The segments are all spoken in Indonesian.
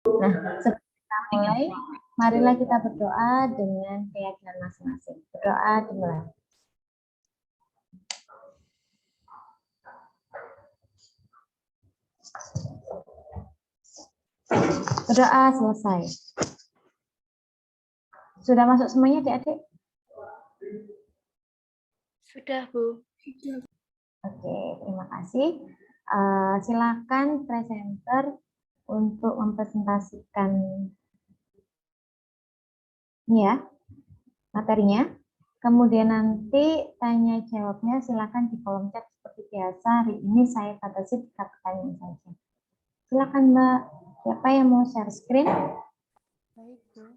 Nah, sebelum kita mulai, marilah kita berdoa dengan keyakinan masing-masing. Berdoa dimulai. Berdoa selesai. Sudah masuk semuanya, adik-adik? Sudah, Bu. Oke, terima kasih. Silakan presenter untuk mempresentasikan ya materinya. Kemudian nanti tanya jawabnya silakan di kolom chat seperti biasa. Hari ini saya batasi 3 pertanyaan saja. Silakan Mbak. Siapa yang mau share screen? Baik, Bu.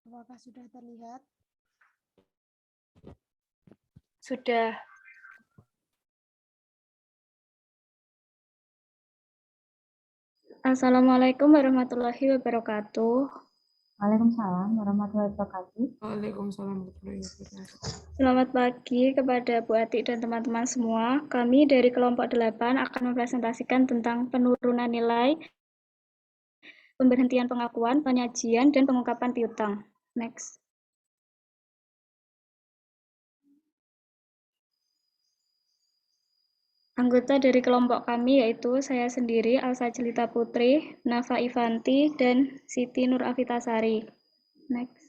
Apakah sudah terlihat? Sudah. Assalamualaikum warahmatullahi wabarakatuh. Waalaikumsalam warahmatullahi wabarakatuh. Waalaikumsalam warahmatullahi wabarakatuh. Selamat pagi kepada Bu Atik dan teman-teman semua. Kami dari kelompok 8 akan mempresentasikan tentang penurunan nilai, pemberhentian pengakuan, penyajian, dan pengungkapan piutang. Next. Anggota dari kelompok kami yaitu saya sendiri, Alsa Jelita Putri, Nafa Ivanti, dan Siti Nur Afitasari. Next.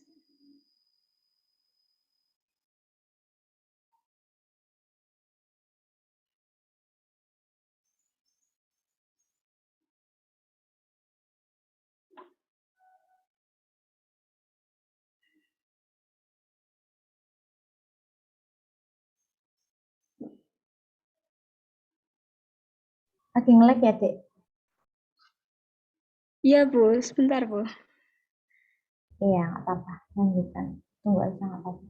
Lagi nge-lag ya, Dek? Iya, Bu. Sebentar, Bu. Iya, nggak apa-apa. Lanjutkan. Tunggu aja, nggak apa-apa.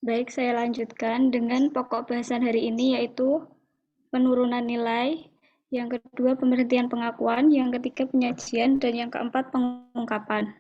Baik, saya lanjutkan dengan pokok bahasan hari ini yaitu penurunan nilai, yang kedua pemberhentian pengakuan, yang ketiga penyajian, dan yang keempat pengungkapan.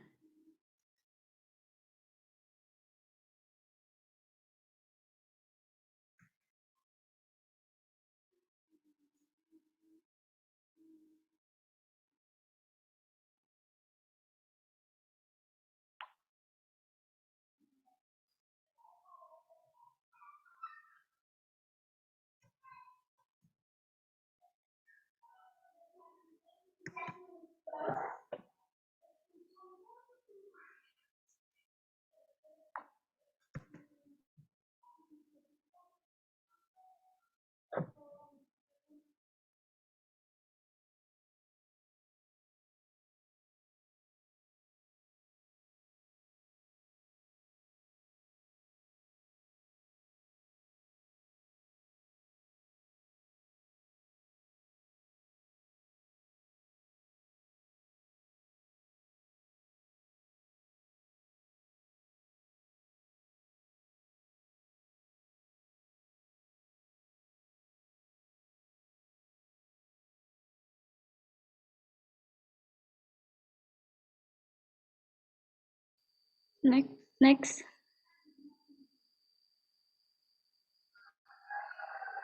Next.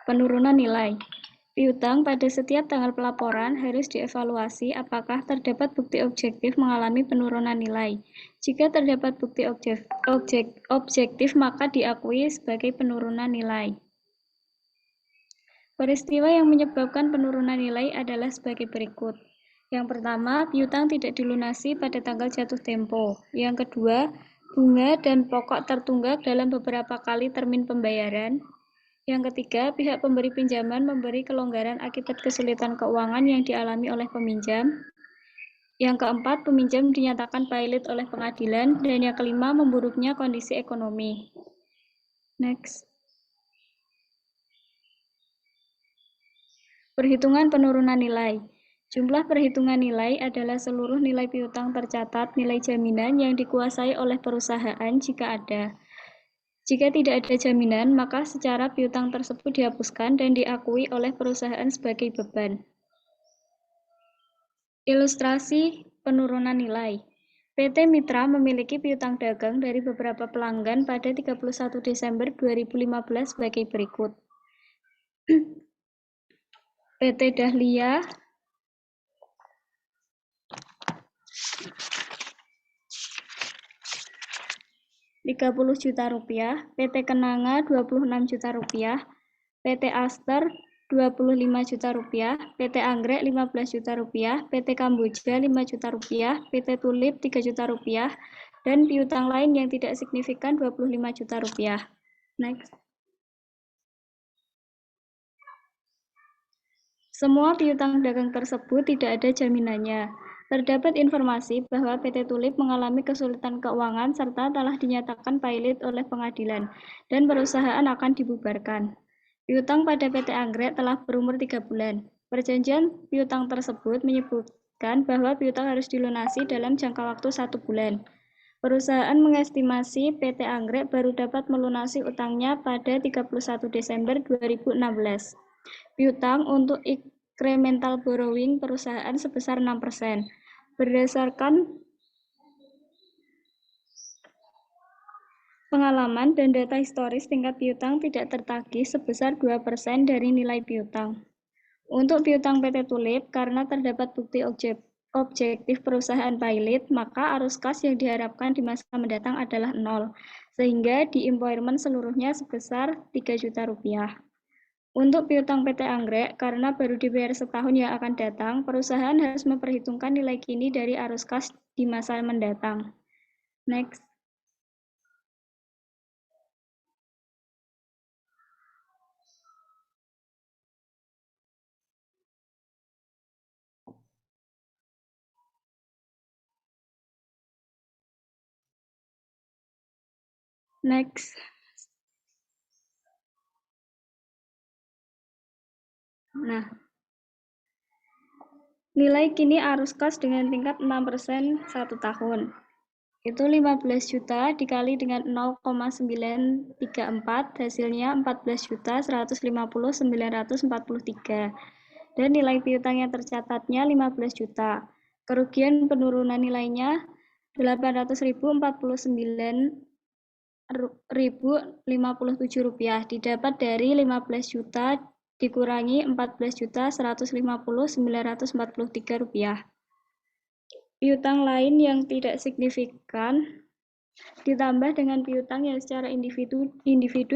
Penurunan nilai. Piutang pada setiap tanggal pelaporan harus dievaluasi apakah terdapat bukti objektif mengalami penurunan nilai. Jika terdapat bukti objektif, maka diakui sebagai penurunan nilai. Peristiwa yang menyebabkan penurunan nilai adalah sebagai berikut. Yang pertama, piutang tidak dilunasi pada tanggal jatuh tempo. Yang kedua, bunga dan pokok tertunggak dalam beberapa kali termin pembayaran. Yang ketiga, pihak pemberi pinjaman memberi kelonggaran akibat kesulitan keuangan yang dialami oleh peminjam. Yang keempat, peminjam dinyatakan pailit oleh pengadilan. Dan yang kelima, memburuknya kondisi ekonomi. Next. Perhitungan penurunan nilai. Jumlah perhitungan nilai adalah seluruh nilai piutang tercatat, nilai jaminan yang dikuasai oleh perusahaan jika ada. Jika tidak ada jaminan, maka secara piutang tersebut dihapuskan dan diakui oleh perusahaan sebagai beban. Ilustrasi penurunan nilai. PT Mitra memiliki piutang dagang dari beberapa pelanggan pada 31 Desember 2015 sebagai berikut. PT Dahlia Rp30 juta, PT Kenanga Rp26 juta, PT Aster Rp25 juta, PT Anggrek Rp15 juta, PT Kamboja Rp5 juta, PT Tulip Rp3 juta, dan piutang lain yang tidak signifikan Rp25 juta. Next. Semua piutang dagang tersebut tidak ada jaminannya. Terdapat informasi bahwa PT Tulip mengalami kesulitan keuangan serta telah dinyatakan pailit oleh pengadilan dan perusahaan akan dibubarkan. Piutang pada PT Anggrek telah berumur 3 bulan. Perjanjian piutang tersebut menyebutkan bahwa piutang harus dilunasi dalam jangka waktu 1 bulan. Perusahaan mengestimasi PT Anggrek baru dapat melunasi utangnya pada 31 Desember 2016. Piutang untuk incremental borrowing perusahaan sebesar 6%. Berdasarkan pengalaman dan data historis, tingkat piutang tidak tertagih sebesar 2% dari nilai piutang. Untuk piutang PT Tulip, karena terdapat bukti objektif perusahaan pailit, maka arus kas yang diharapkan di masa mendatang adalah 0, sehingga di-impairment seluruhnya sebesar Rp3 juta. Untuk piutang PT Anggrek, karena baru dibayar setahun yang akan datang, perusahaan harus memperhitungkan nilai kini dari arus kas di masa mendatang. Next. Next. Nah, nilai kini arus kas dengan tingkat 6% 1 tahun. Itu 15 juta dikali dengan 0,934, hasilnya 14.150.943. Dan nilai piutang yang tercatatnya 15 juta. Kerugian penurunan nilainya 800.049.057 rupiah, didapat dari 15 juta dikurangi 14.150.943 rupiah. Piutang lain yang tidak signifikan ditambah dengan piutang yang secara individu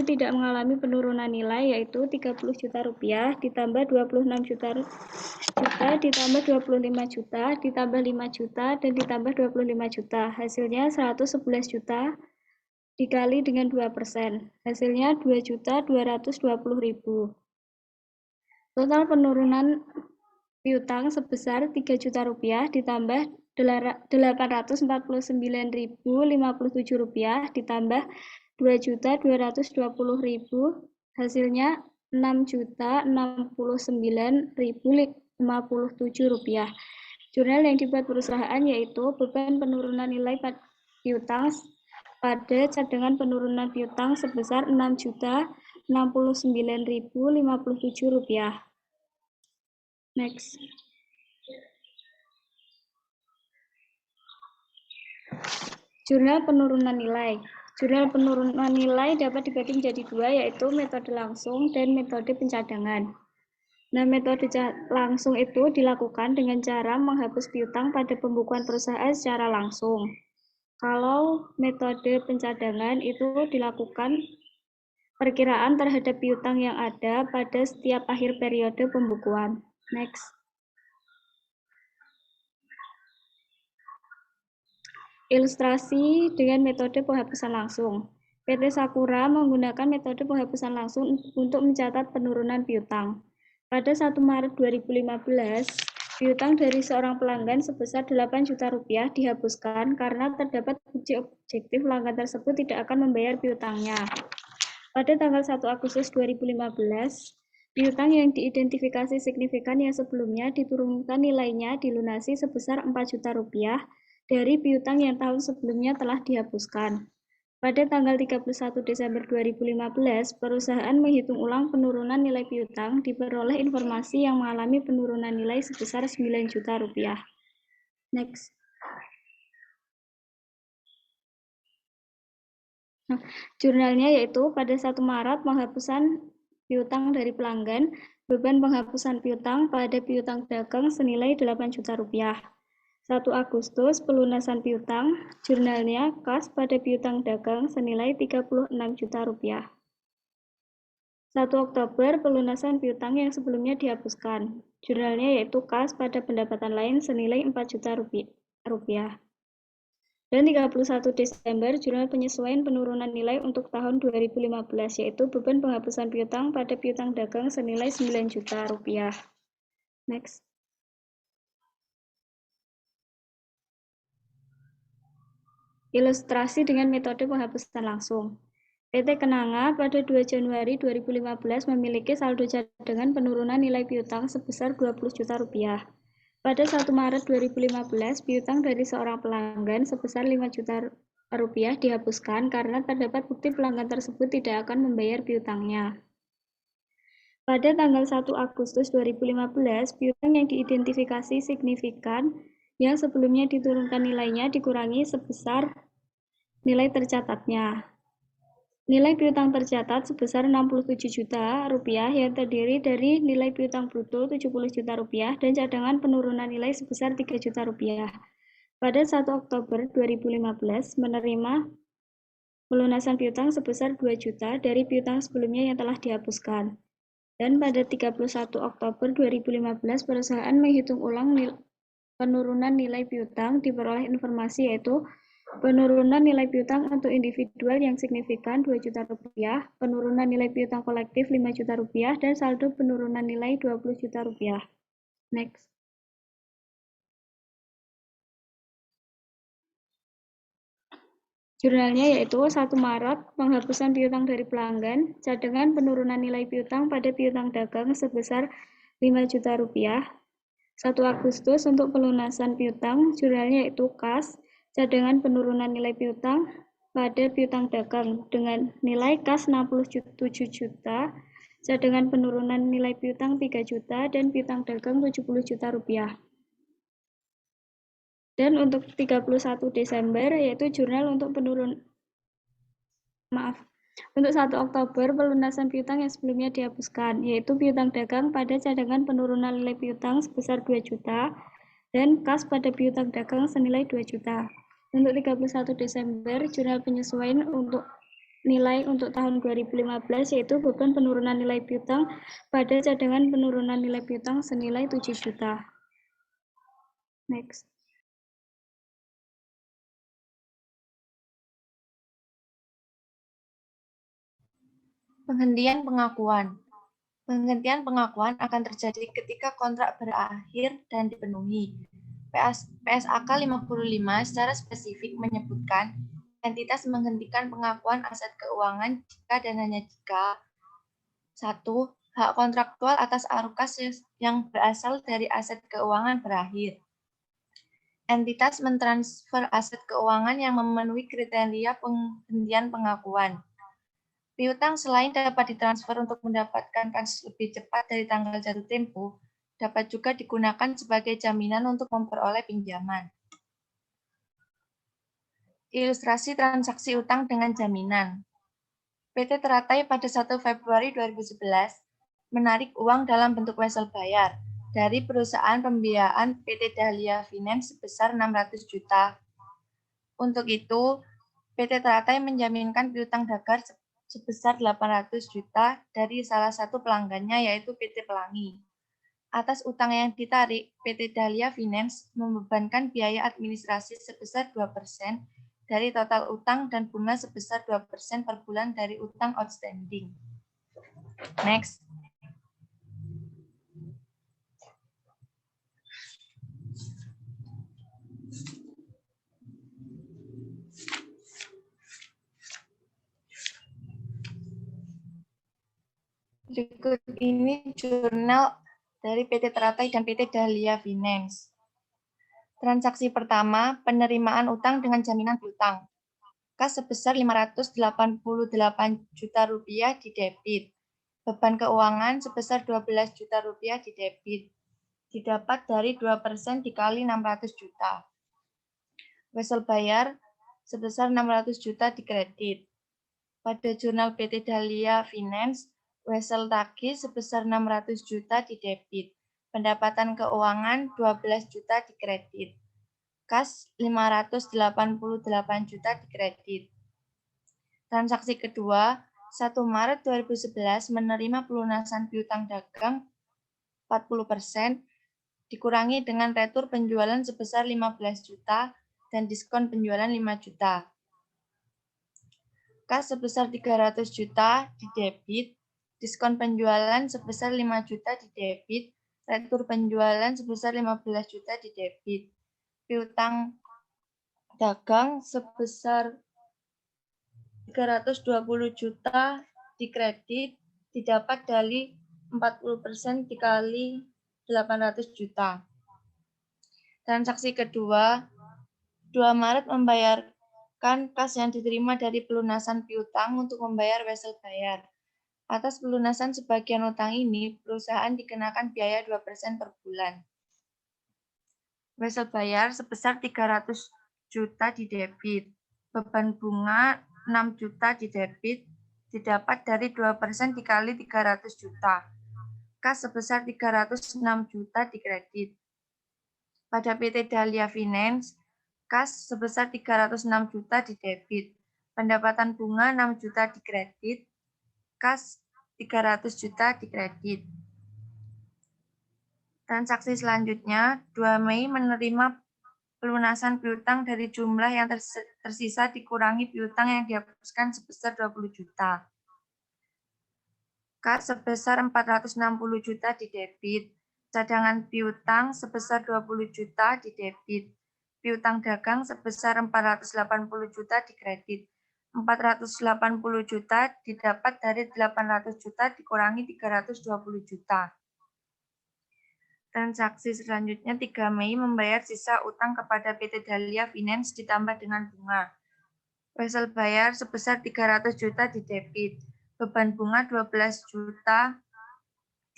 tidak mengalami penurunan nilai, yaitu 30 juta rupiah ditambah 26 juta ditambah 25 juta ditambah 5 juta dan ditambah 25 juta. Hasilnya 111 juta dikali dengan 2%. Hasilnya 2.220.000. Total penurunan piutang sebesar 3 juta rupiah ditambah 849.057 rupiah ditambah 2.220.000, hasilnya 6.069.057 rupiah. Jurnal yang dibuat perusahaan yaitu beban penurunan nilai piutang pada cadangan penurunan piutang sebesar 6.069.057 rupiah. Next. Jurnal penurunan nilai. Jurnal penurunan nilai dapat dibagi menjadi dua, yaitu metode langsung dan metode pencadangan. Nah, metode langsung itu dilakukan dengan cara menghapus piutang pada pembukuan perusahaan secara langsung. Kalau metode pencadangan itu dilakukan perkiraan terhadap piutang yang ada pada setiap akhir periode pembukuan. Next. Ilustrasi dengan metode penghapusan langsung. PT Sakura menggunakan metode penghapusan langsung untuk mencatat penurunan piutang. Pada 1 Maret 2015, piutang dari seorang pelanggan sebesar 8 juta rupiah dihapuskan karena terdapat bukti objektif pelanggan tersebut tidak akan membayar piutangnya. Pada tanggal 1 Agustus 2015, piutang yang diidentifikasi signifikan yang sebelumnya diturunkan nilainya dilunasi sebesar 4 juta rupiah dari piutang yang tahun sebelumnya telah dihapuskan. Pada tanggal 31 Desember 2015, perusahaan menghitung ulang penurunan nilai piutang, diperoleh informasi yang mengalami penurunan nilai sebesar 9 juta rupiah. Next. Jurnalnya yaitu pada 1 Maret penghapusan piutang dari pelanggan, beban penghapusan piutang pada piutang dagang senilai 8 juta rupiah. 1 Agustus pelunasan piutang, jurnalnya kas pada piutang dagang senilai 36 juta rupiah. 1 Oktober pelunasan piutang yang sebelumnya dihapuskan, jurnalnya yaitu kas pada pendapatan lain senilai 4 juta rupiah. Dan 31 Desember, jurnal penyesuaian penurunan nilai untuk tahun 2015, yaitu beban penghapusan piutang pada piutang dagang senilai 9 juta rupiah. Next. Ilustrasi dengan metode penghapusan langsung. PT Kenanga pada 2 Januari 2015 memiliki saldo cadangan penurunan nilai piutang sebesar 20 juta rupiah. Pada 1 Maret 2015, piutang dari seorang pelanggan sebesar 5 juta rupiah dihapuskan karena terdapat bukti pelanggan tersebut tidak akan membayar piutangnya. Pada tanggal 1 Agustus 2015, piutang yang diidentifikasi signifikan yang sebelumnya diturunkan nilainya dikurangi sebesar nilai tercatatnya. Nilai piutang tercatat sebesar 67 juta rupiah yang terdiri dari nilai piutang bruto 70 juta rupiah dan cadangan penurunan nilai sebesar 3 juta rupiah. Pada 1 Oktober 2015 menerima pelunasan piutang sebesar 2 juta dari piutang sebelumnya yang telah dihapuskan. Dan pada 31 Oktober 2015 perusahaan menghitung ulang penurunan nilai piutang, diperoleh informasi yaitu penurunan nilai piutang untuk individual yang signifikan 2 juta rupiah, penurunan nilai piutang kolektif 5 juta rupiah, dan saldo penurunan nilai 20 juta rupiah. Next. Jurnalnya yaitu 1 Maret penghapusan piutang dari pelanggan, cadangan penurunan nilai piutang pada piutang dagang sebesar 5 juta rupiah. 1 Agustus untuk pelunasan piutang, jurnalnya yaitu kas, cadangan penurunan nilai piutang pada piutang dagang dengan nilai kas 67 juta, cadangan penurunan nilai piutang 3 juta, dan piutang dagang 70 juta rupiah. Dan untuk 31 Desember yaitu jurnal untuk untuk 1 Oktober pelunasan piutang yang sebelumnya dihapuskan, yaitu piutang dagang pada cadangan penurunan nilai piutang sebesar 2 juta dan kas pada piutang dagang senilai 2 juta. Untuk 31 Desember, jurnal penyesuaian untuk nilai untuk tahun 2015 yaitu beban penurunan nilai piutang pada cadangan penurunan nilai piutang senilai 7 juta. Next. Penghentian pengakuan. Penghentian pengakuan akan terjadi ketika kontrak berakhir dan dipenuhi. PSAK 55 secara spesifik menyebutkan entitas menghentikan pengakuan aset keuangan jika dan hanya jika 1. Hak kontraktual atas arukas yang berasal dari aset keuangan berakhir. Entitas mentransfer aset keuangan yang memenuhi kriteria penghentian pengakuan. Piutang selain dapat ditransfer untuk mendapatkan kas lebih cepat dari tanggal jatuh tempo, dapat juga digunakan sebagai jaminan untuk memperoleh pinjaman. Ilustrasi transaksi utang dengan jaminan. PT Teratai pada 1 Februari 2011 menarik uang dalam bentuk wesel bayar dari perusahaan pembiayaan PT Dahlia Finance sebesar 600 juta. Untuk itu, PT Teratai menjaminkan piutang dagar sebesar 800 juta dari salah satu pelanggannya yaitu PT Pelangi. Atas utang yang ditarik, PT Dahlia Finance membebankan biaya administrasi sebesar 2% dari total utang dan bunga sebesar 2% per bulan dari utang outstanding. Next. Berikut ini jurnal dari PT Teratai dan PT Dahlia Finance. Transaksi pertama, penerimaan utang dengan jaminan piutang. Kas sebesar 588 juta rupiah di debit. Beban keuangan sebesar 12 juta rupiah di debit. Didapat dari 2% dikali 600 juta. Wesel bayar sebesar 600 juta di kredit. Pada jurnal PT Dahlia Finance, wesel tagih sebesar 600 juta di debit. Pendapatan keuangan 12 juta di kredit. Kas 588 juta di kredit. Transaksi kedua, 1 Maret 2011 menerima pelunasan piutang dagang 40% dikurangi dengan retur penjualan sebesar 15 juta dan diskon penjualan 5 juta. Kas sebesar 300 juta di debit, diskon penjualan sebesar 5 juta di debit, retur penjualan sebesar 15 juta di debit. Piutang dagang sebesar 320 juta di kredit, didapat dari 40% dikali 800 juta. Transaksi kedua, 2 Maret membayarkan kas yang diterima dari pelunasan piutang untuk membayar wesel bayar. Atas pelunasan sebagian utang ini, perusahaan dikenakan biaya 2% per bulan. Wesel bayar sebesar 300 juta di debit. Beban bunga 6 juta di debit, didapat dari 2% dikali 300 juta. Kas sebesar 306 juta di kredit. Pada PT Dahlia Finance, kas sebesar 306 juta di debit. Pendapatan bunga 6 juta di kredit, kas 300 juta di kredit. Transaksi selanjutnya, 2 Mei menerima pelunasan piutang dari jumlah yang tersisa dikurangi piutang yang dihapuskan sebesar 20 juta. Kas sebesar 460 juta di debit. Cadangan piutang sebesar 20 juta di debit. Piutang dagang sebesar 480 juta di kredit. 480 juta didapat dari 800 juta dikurangi 320 juta. Transaksi selanjutnya 3 Mei membayar sisa utang kepada PT Dahlia Finance ditambah dengan bunga. Wesel bayar sebesar 300 juta di debit. Beban bunga 12 juta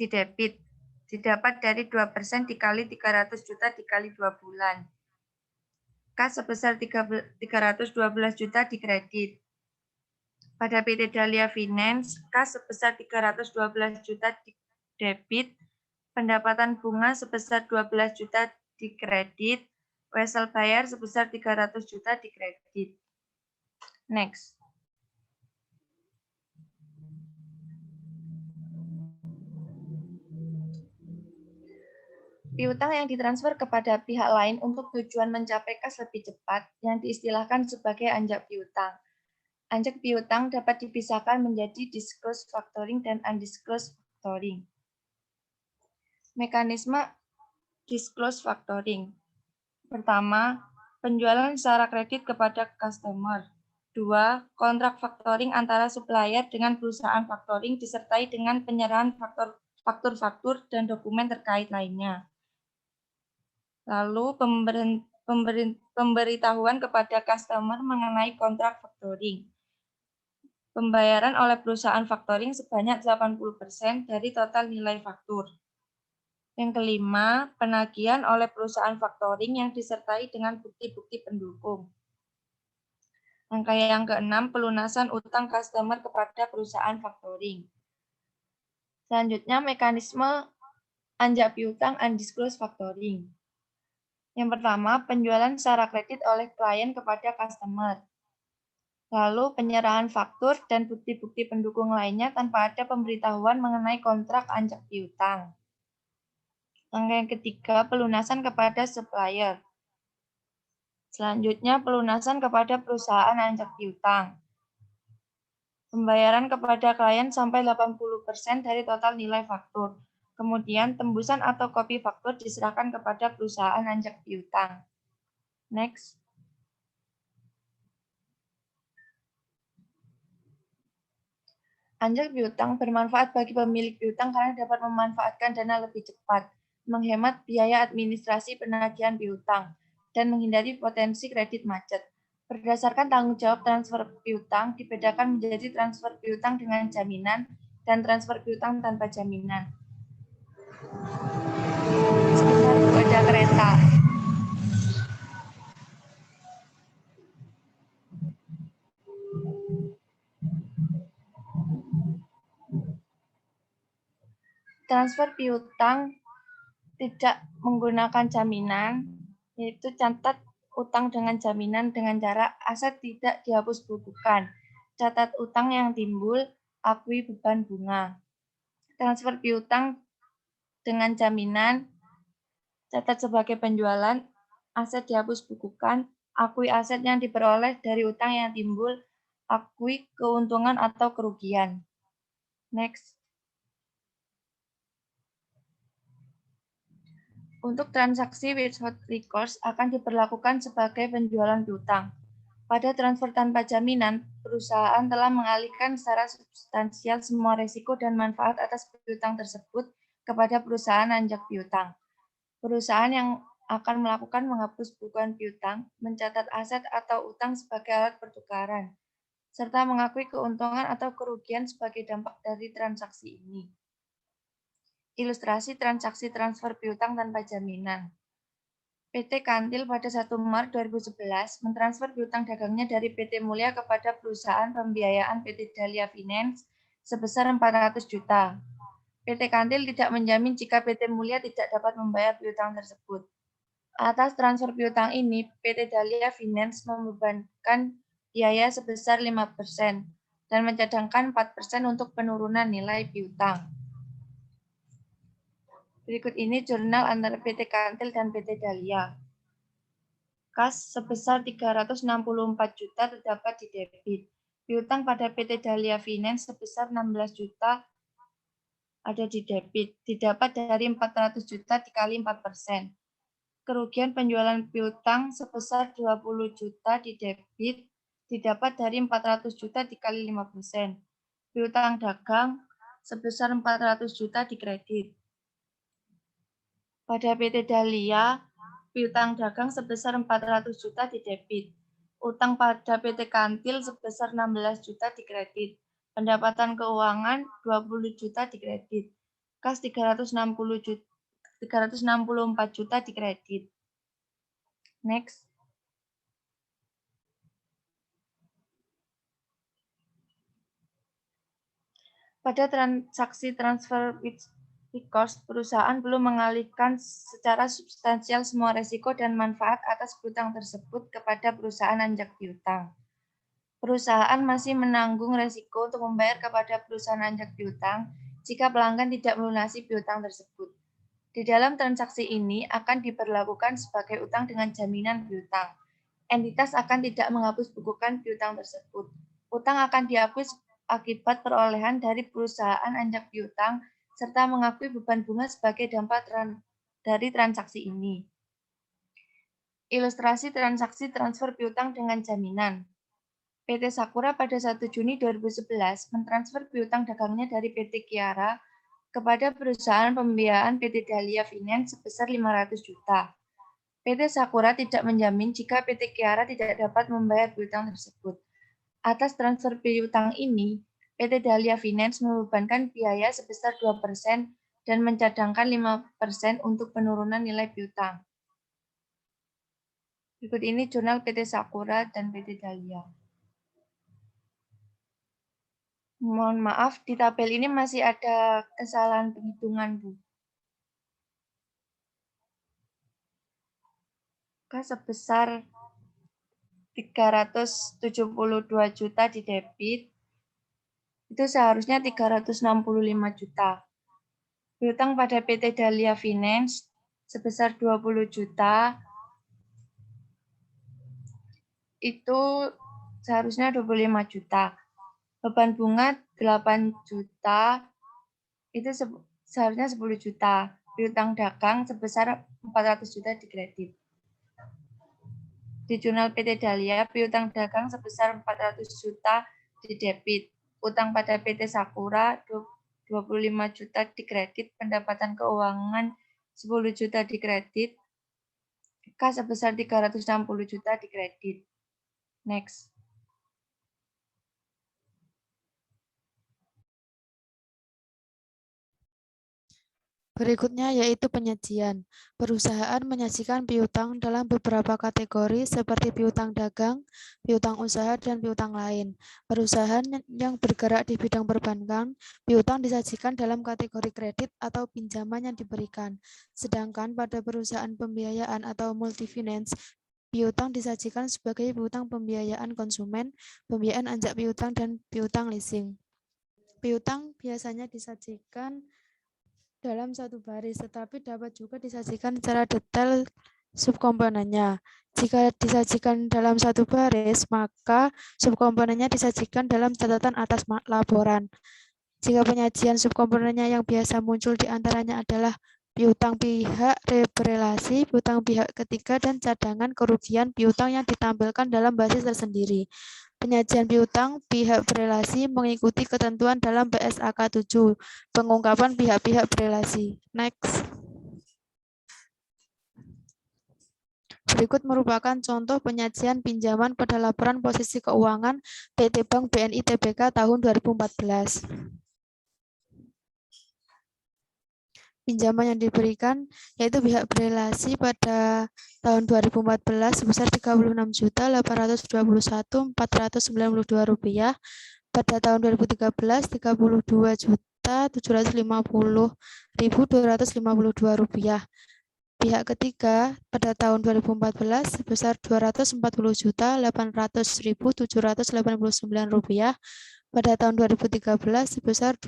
di debit. Didapat dari 2% dikali 300 juta dikali 2 bulan. Kas sebesar 312 juta di kredit. Pada PT Dahlia Finance, kas sebesar 312 juta di debit. Pendapatan bunga sebesar 12 juta di kredit, wesel bayar sebesar 300 juta di kredit. Next. Piutang yang ditransfer kepada pihak lain untuk tujuan mencapai kas lebih cepat yang diistilahkan sebagai anjak piutang. Anjak piutang dapat dipisahkan menjadi disclosed factoring dan undisclosed factoring. Mekanisme disclosed factoring. Pertama, penjualan secara kredit kepada customer. 2. Kontrak factoring antara supplier dengan perusahaan factoring disertai dengan penyerahan faktur-faktur dan dokumen terkait lainnya. Lalu pemberitahuan kepada customer mengenai kontrak factoring. Pembayaran oleh perusahaan factoring sebanyak 80% dari total nilai faktur. Yang kelima, penagihan oleh perusahaan factoring yang disertai dengan bukti-bukti pendukung. Angka yang keenam, pelunasan utang customer kepada perusahaan factoring. Selanjutnya, mekanisme anjak piutang undisclosed factoring. Yang pertama, penjualan secara kredit oleh klien kepada customer. Lalu, penyerahan faktur dan bukti-bukti pendukung lainnya tanpa ada pemberitahuan mengenai kontrak anjak piutang. Angka yang ketiga, pelunasan kepada supplier. Selanjutnya, pelunasan kepada perusahaan anjak piutang. Pembayaran kepada klien sampai 80% dari total nilai faktur. Kemudian, tembusan atau kopi faktur diserahkan kepada perusahaan anjak piutang. Next. Anjak piutang bermanfaat bagi pemilik piutang karena dapat memanfaatkan dana lebih cepat, menghemat biaya administrasi penagihan piutang, dan menghindari potensi kredit macet. Berdasarkan tanggung jawab transfer piutang, dibedakan menjadi transfer piutang dengan jaminan dan transfer piutang tanpa jaminan. Sekitar ada kereta. Transfer piutang tidak menggunakan jaminan, yaitu catat utang dengan jaminan dengan cara aset tidak dihapus bukukan. Catat utang yang timbul, akui beban bunga. Transfer piutang dengan jaminan, catat sebagai penjualan, aset dihapus bukukan, akui aset yang diperoleh dari utang yang timbul, akui keuntungan atau kerugian. Next. Untuk transaksi without recourse akan diperlakukan sebagai penjualan piutang. Pada transfer tanpa jaminan, perusahaan telah mengalihkan secara substansial semua risiko dan manfaat atas piutang tersebut kepada perusahaan anjak piutang. Perusahaan yang akan melakukan menghapus bukuan piutang, mencatat aset atau utang sebagai alat pertukaran, serta mengakui keuntungan atau kerugian sebagai dampak dari transaksi ini. Ilustrasi transaksi transfer piutang tanpa jaminan. PT Kantil pada 1 Maret 2011 mentransfer piutang dagangnya dari PT Mulya kepada perusahaan pembiayaan PT Dahlia Finance sebesar 400 juta. PT Kantil tidak menjamin jika PT Mulya tidak dapat membayar piutang tersebut. Atas transfer piutang ini, PT Dahlia Finance membebankan biaya sebesar 5% dan mencadangkan 4% untuk penurunan nilai piutang. Berikut ini jurnal antara PT Kantil dan PT Dahlia. Kas sebesar 364 juta terdapat di debit. Piutang pada PT Dahlia Finance sebesar 16 juta ada di debit. Didapat dari 400 juta dikali 4%. Kerugian penjualan piutang sebesar 20 juta di debit. Didapat dari 400 juta dikali 5%. Piutang dagang sebesar 400 juta di kredit. Pada PT Dahlia, piutang dagang sebesar 400 juta di debit. Utang pada PT Kantil sebesar 16 juta di kredit. Pendapatan keuangan 20 juta di kredit. Kas 364 juta di kredit. Next. Pada transaksi transfer with recourse, perusahaan belum mengalihkan secara substansial semua risiko dan manfaat atas piutang tersebut kepada perusahaan anjak piutang. Perusahaan masih menanggung risiko untuk membayar kepada perusahaan anjak piutang jika pelanggan tidak melunasi piutang tersebut. Di dalam transaksi ini akan diberlakukan sebagai utang dengan jaminan piutang. Entitas akan tidak menghapus bukukan piutang tersebut. Utang akan dihapus akibat perolehan dari perusahaan anjak piutang serta mengakui beban bunga sebagai dampak dari transaksi ini. Ilustrasi transaksi transfer piutang dengan jaminan. PT Sakura pada 1 Juni 2011 mentransfer piutang dagangnya dari PT Kiara kepada perusahaan pembiayaan PT Dahlia Finance sebesar 500 juta. PT Sakura tidak menjamin jika PT Kiara tidak dapat membayar piutang tersebut. Atas transfer piutang ini, PT Dahlia Finance membebankan biaya sebesar 2% dan mencadangkan 5% untuk penurunan nilai piutang. Berikut ini jurnal PT Sakura dan PT Dahlia. Mohon maaf, di tabel ini masih ada kesalahan penghitungan, Bu. Sebesar 372 juta di debit, itu seharusnya 365 juta. Piutang pada PT Dahlia Finance sebesar 20 juta, itu seharusnya 25 juta. Beban bunga 8 juta, itu seharusnya 10 juta. Piutang dagang sebesar 400 juta di kredit. Di jurnal PT Dahlia, piutang dagang sebesar 400 juta di debit. Utang pada PT Sakura 25 juta di kredit, pendapatan keuangan 10 juta di kredit, kas sebesar 360 juta di kredit. Next. Berikutnya yaitu penyajian. Perusahaan menyajikan piutang dalam beberapa kategori seperti piutang dagang, piutang usaha, dan piutang lain. Perusahaan yang bergerak di bidang perbankan, piutang disajikan dalam kategori kredit atau pinjaman yang diberikan. Sedangkan pada perusahaan pembiayaan atau multifinance, piutang disajikan sebagai piutang pembiayaan konsumen, pembiayaan anjak piutang, dan piutang leasing. Piutang biasanya disajikan dalam satu baris, tetapi dapat juga disajikan secara detail subkomponennya. Jika disajikan dalam satu baris, maka subkomponennya disajikan dalam catatan atas laporan. Jika penyajian subkomponennya yang biasa muncul di antaranya adalah piutang pihak berelasi, piutang pihak ketiga, dan cadangan kerugian piutang yang ditampilkan dalam basis tersendiri. Penyajian piutang pihak berelasi mengikuti ketentuan dalam PSAK 7, pengungkapan pihak-pihak berelasi. Next. Berikut merupakan contoh penyajian pinjaman pada laporan posisi keuangan PT Bank BNI Tbk tahun 2014. Pinjaman yang diberikan yaitu pihak berelasi pada tahun 2014 sebesar Rp36.821.492. Pada tahun 2013 Rp32.750.252. Pihak ketiga pada tahun 2014 sebesar Rp240.800.789. Pada tahun 2013 sebesar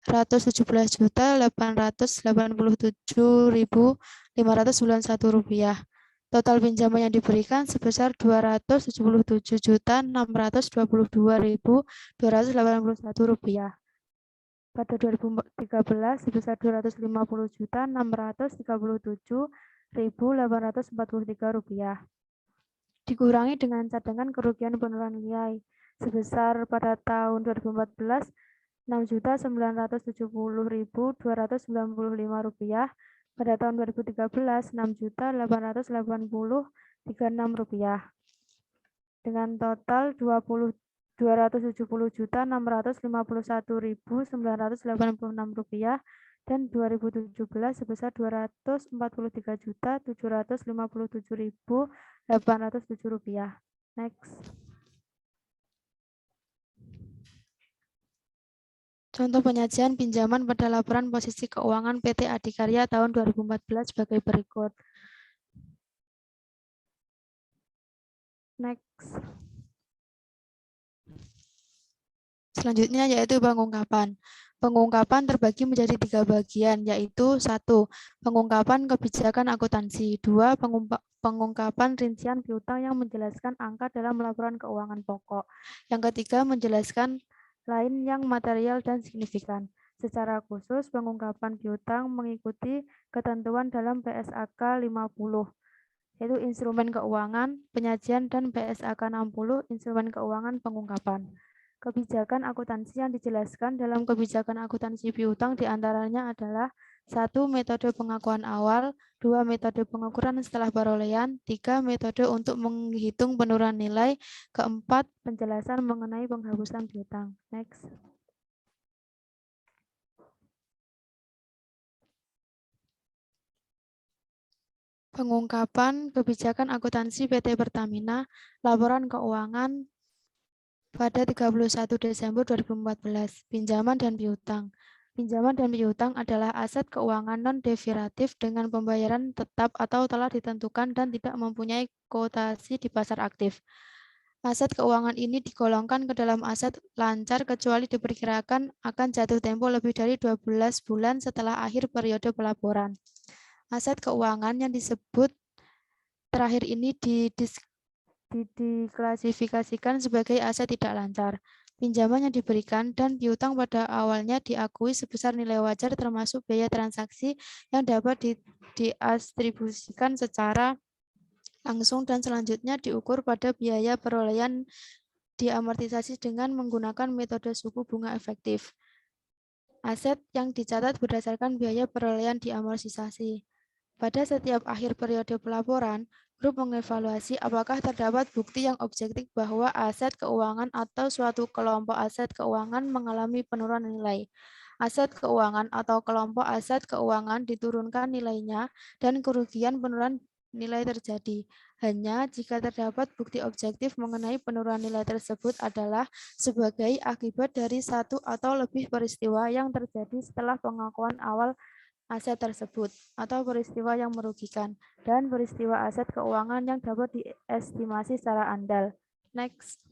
Rp217.887.591. Total pinjaman yang diberikan sebesar Rp277.622.281. Pada 2013 sebesar Rp250.637.843. Dikurangi dengan cadangan kerugian penurunan nilai sebesar pada tahun 2014 Rp6.970.295. Pada tahun 2013 Rp6.880.36. Dengan total Rp270.651.986 dan 2017 sebesar Rp243.757.807. Next. Contoh penyajian pinjaman pada laporan posisi keuangan PT Adikarya tahun 2014 sebagai berikut. Next. Selanjutnya yaitu pengungkapan. Pengungkapan terbagi menjadi 3 bagian, yaitu 1. Pengungkapan kebijakan akuntansi. 2. Pengungkapan rincian piutang yang menjelaskan angka dalam laporan keuangan pokok. Yang ketiga, menjelaskan lain yang material dan signifikan. Secara khusus, pengungkapan piutang mengikuti ketentuan dalam PSAK 50, yaitu instrumen keuangan, penyajian, dan PSAK 60, instrumen keuangan pengungkapan. Kebijakan akuntansi yang dijelaskan dalam kebijakan akuntansi piutang diantaranya adalah 1. Metode pengakuan awal, 2. Metode pengukuran setelah perolehan, 3. Metode untuk menghitung penurunan nilai, 4. Penjelasan mengenai penghapusan piutang. Next. Pengungkapan kebijakan akuntansi PT Pertamina, laporan keuangan pada 31 Desember 2014. Pinjaman dan piutang. Pinjaman dan piutang adalah aset keuangan non-derivatif dengan pembayaran tetap atau telah ditentukan dan tidak mempunyai kotasi di pasar aktif. Aset keuangan ini digolongkan ke dalam aset lancar kecuali diperkirakan akan jatuh tempo lebih dari 12 bulan setelah akhir periode pelaporan. Aset keuangan yang disebut terakhir ini diklasifikasikan sebagai aset tidak lancar. Pinjaman yang diberikan dan piutang pada awalnya diakui sebesar nilai wajar termasuk biaya transaksi yang dapat diatribusikan secara langsung dan selanjutnya diukur pada biaya perolehan diamortisasi dengan menggunakan metode suku bunga efektif. Aset yang dicatat berdasarkan biaya perolehan diamortisasi. Pada setiap akhir periode pelaporan, grup mengevaluasi apakah terdapat bukti yang objektif bahwa aset keuangan atau suatu kelompok aset keuangan mengalami penurunan nilai. Aset keuangan atau kelompok aset keuangan diturunkan nilainya dan kerugian penurunan nilai terjadi. Hanya jika terdapat bukti objektif mengenai penurunan nilai tersebut adalah sebagai akibat dari satu atau lebih peristiwa yang terjadi setelah pengakuan awal aset tersebut atau peristiwa yang merugikan dan peristiwa aset keuangan yang dapat diestimasi secara andal. Next.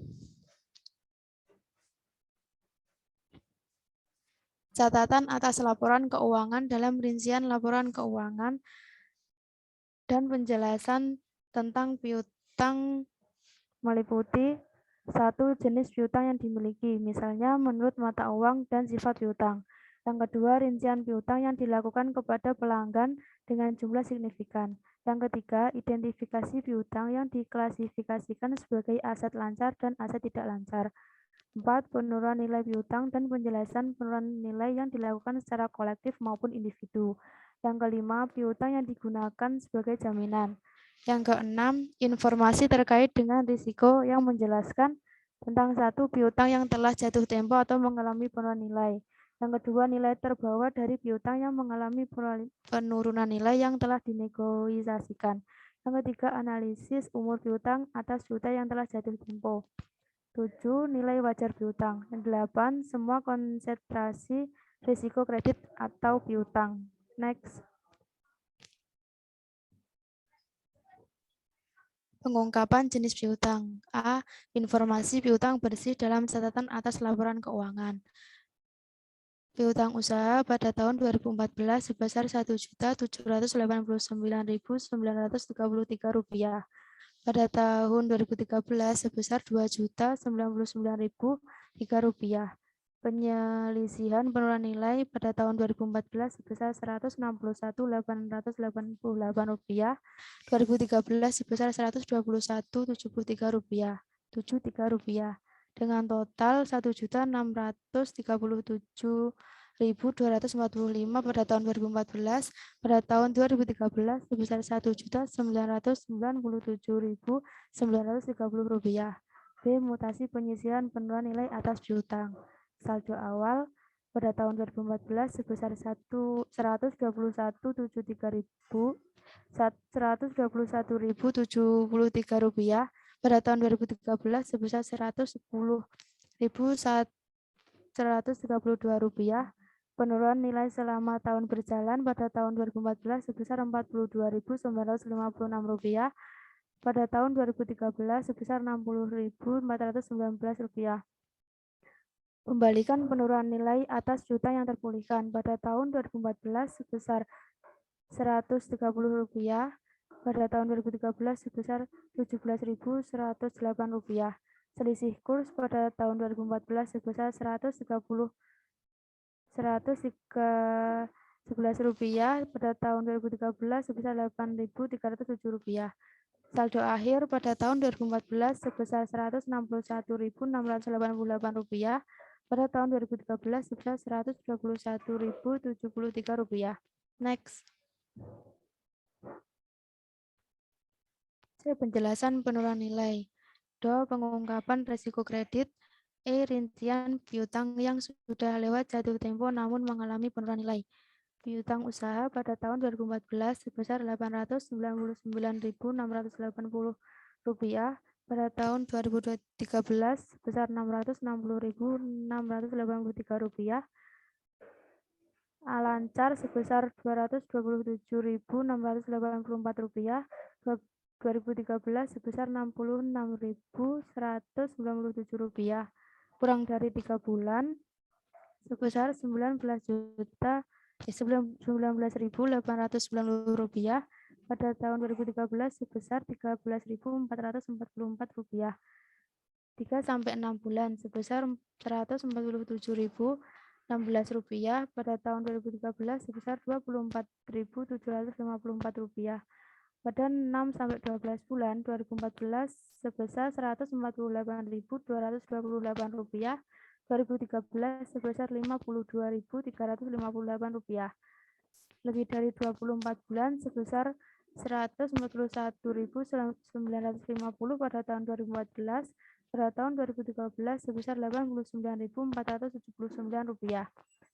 Catatan atas laporan keuangan dalam rincian laporan keuangan dan penjelasan tentang piutang meliputi satu jenis piutang yang dimiliki, misalnya menurut mata uang dan sifat piutang. Yang kedua, rincian piutang yang dilakukan kepada pelanggan dengan jumlah signifikan. Yang ketiga, identifikasi piutang yang diklasifikasikan sebagai aset lancar dan aset tidak lancar. 4. Penurunan nilai piutang dan penjelasan penurunan nilai yang dilakukan secara kolektif maupun individu. Yang kelima, piutang yang digunakan sebagai jaminan. Yang keenam, informasi terkait dengan risiko yang menjelaskan tentang satu piutang yang telah jatuh tempo atau mengalami penurunan nilai. Yang kedua, nilai terbawa dari piutang yang mengalami penurunan nilai yang telah dinegosiasikan. Yang ketiga, analisis umur piutang atas piutang yang telah jatuh tempo. 7. Nilai wajar piutang. Yang 8. Semua konsentrasi risiko kredit atau piutang. Next. Pengungkapan jenis piutang. A. Informasi piutang bersih dalam catatan atas laporan keuangan. Piutang usaha pada tahun 2014 sebesar Rp1.789.933. Pada tahun 2013 sebesar Rp2.099.003. Penyelisihan penurunan nilai pada tahun 2014 sebesar Rp161.888. 2013 sebesar Rp121.73. Dengan total Rp1.637.245 pada tahun 2014, pada tahun 2013 sebesar Rp1.997.930. B. Mutasi penyisihan penurunan nilai atas piutang. Saldo awal pada tahun 2014 sebesar Rp121.073. Pada tahun 2013 sebesar Rp110.132. Penurunan nilai selama tahun berjalan pada tahun 2014 sebesar Rp42.956. Pada tahun 2013 sebesar Rp60.419. Pembalikan penurunan nilai atas piutang yang terpulihkan pada tahun 2014 sebesar Rp130. Pada tahun 2013 sebesar Rp17.108. Selisih kurs pada tahun 2014 sebesar Rp111.000. Pada tahun 2013 sebesar Rp8.307. Saldo akhir pada tahun 2014 sebesar Rp161.688. Pada tahun 2013 sebesar Rp121.073. Next. Penjelasan penurunan nilai. Do. Pengungkapan risiko kredit. E. Rincian piutang yang sudah lewat jatuh tempo namun mengalami penurunan nilai. Piutang usaha pada tahun 2014 sebesar Rp899.680. pada tahun 2013 sebesar Rp660.683, Lancar sebesar Rp227.684, 2013 sebesar Rp66.197, kurang dari 3 bulan sebesar Rp19.890 pada tahun 2013 sebesar Rp13.444, 3 sampai 6 bulan sebesar Rp147.016 pada tahun 2013 sebesar Rp24.754, pada 6 sampai 12 bulan 2014 sebesar Rp148.228, 2013 sebesar Rp52.358, lebih dari 24 bulan sebesar Rp141.950 pada tahun 2014, pada tahun 2013 sebesar Rp89.479,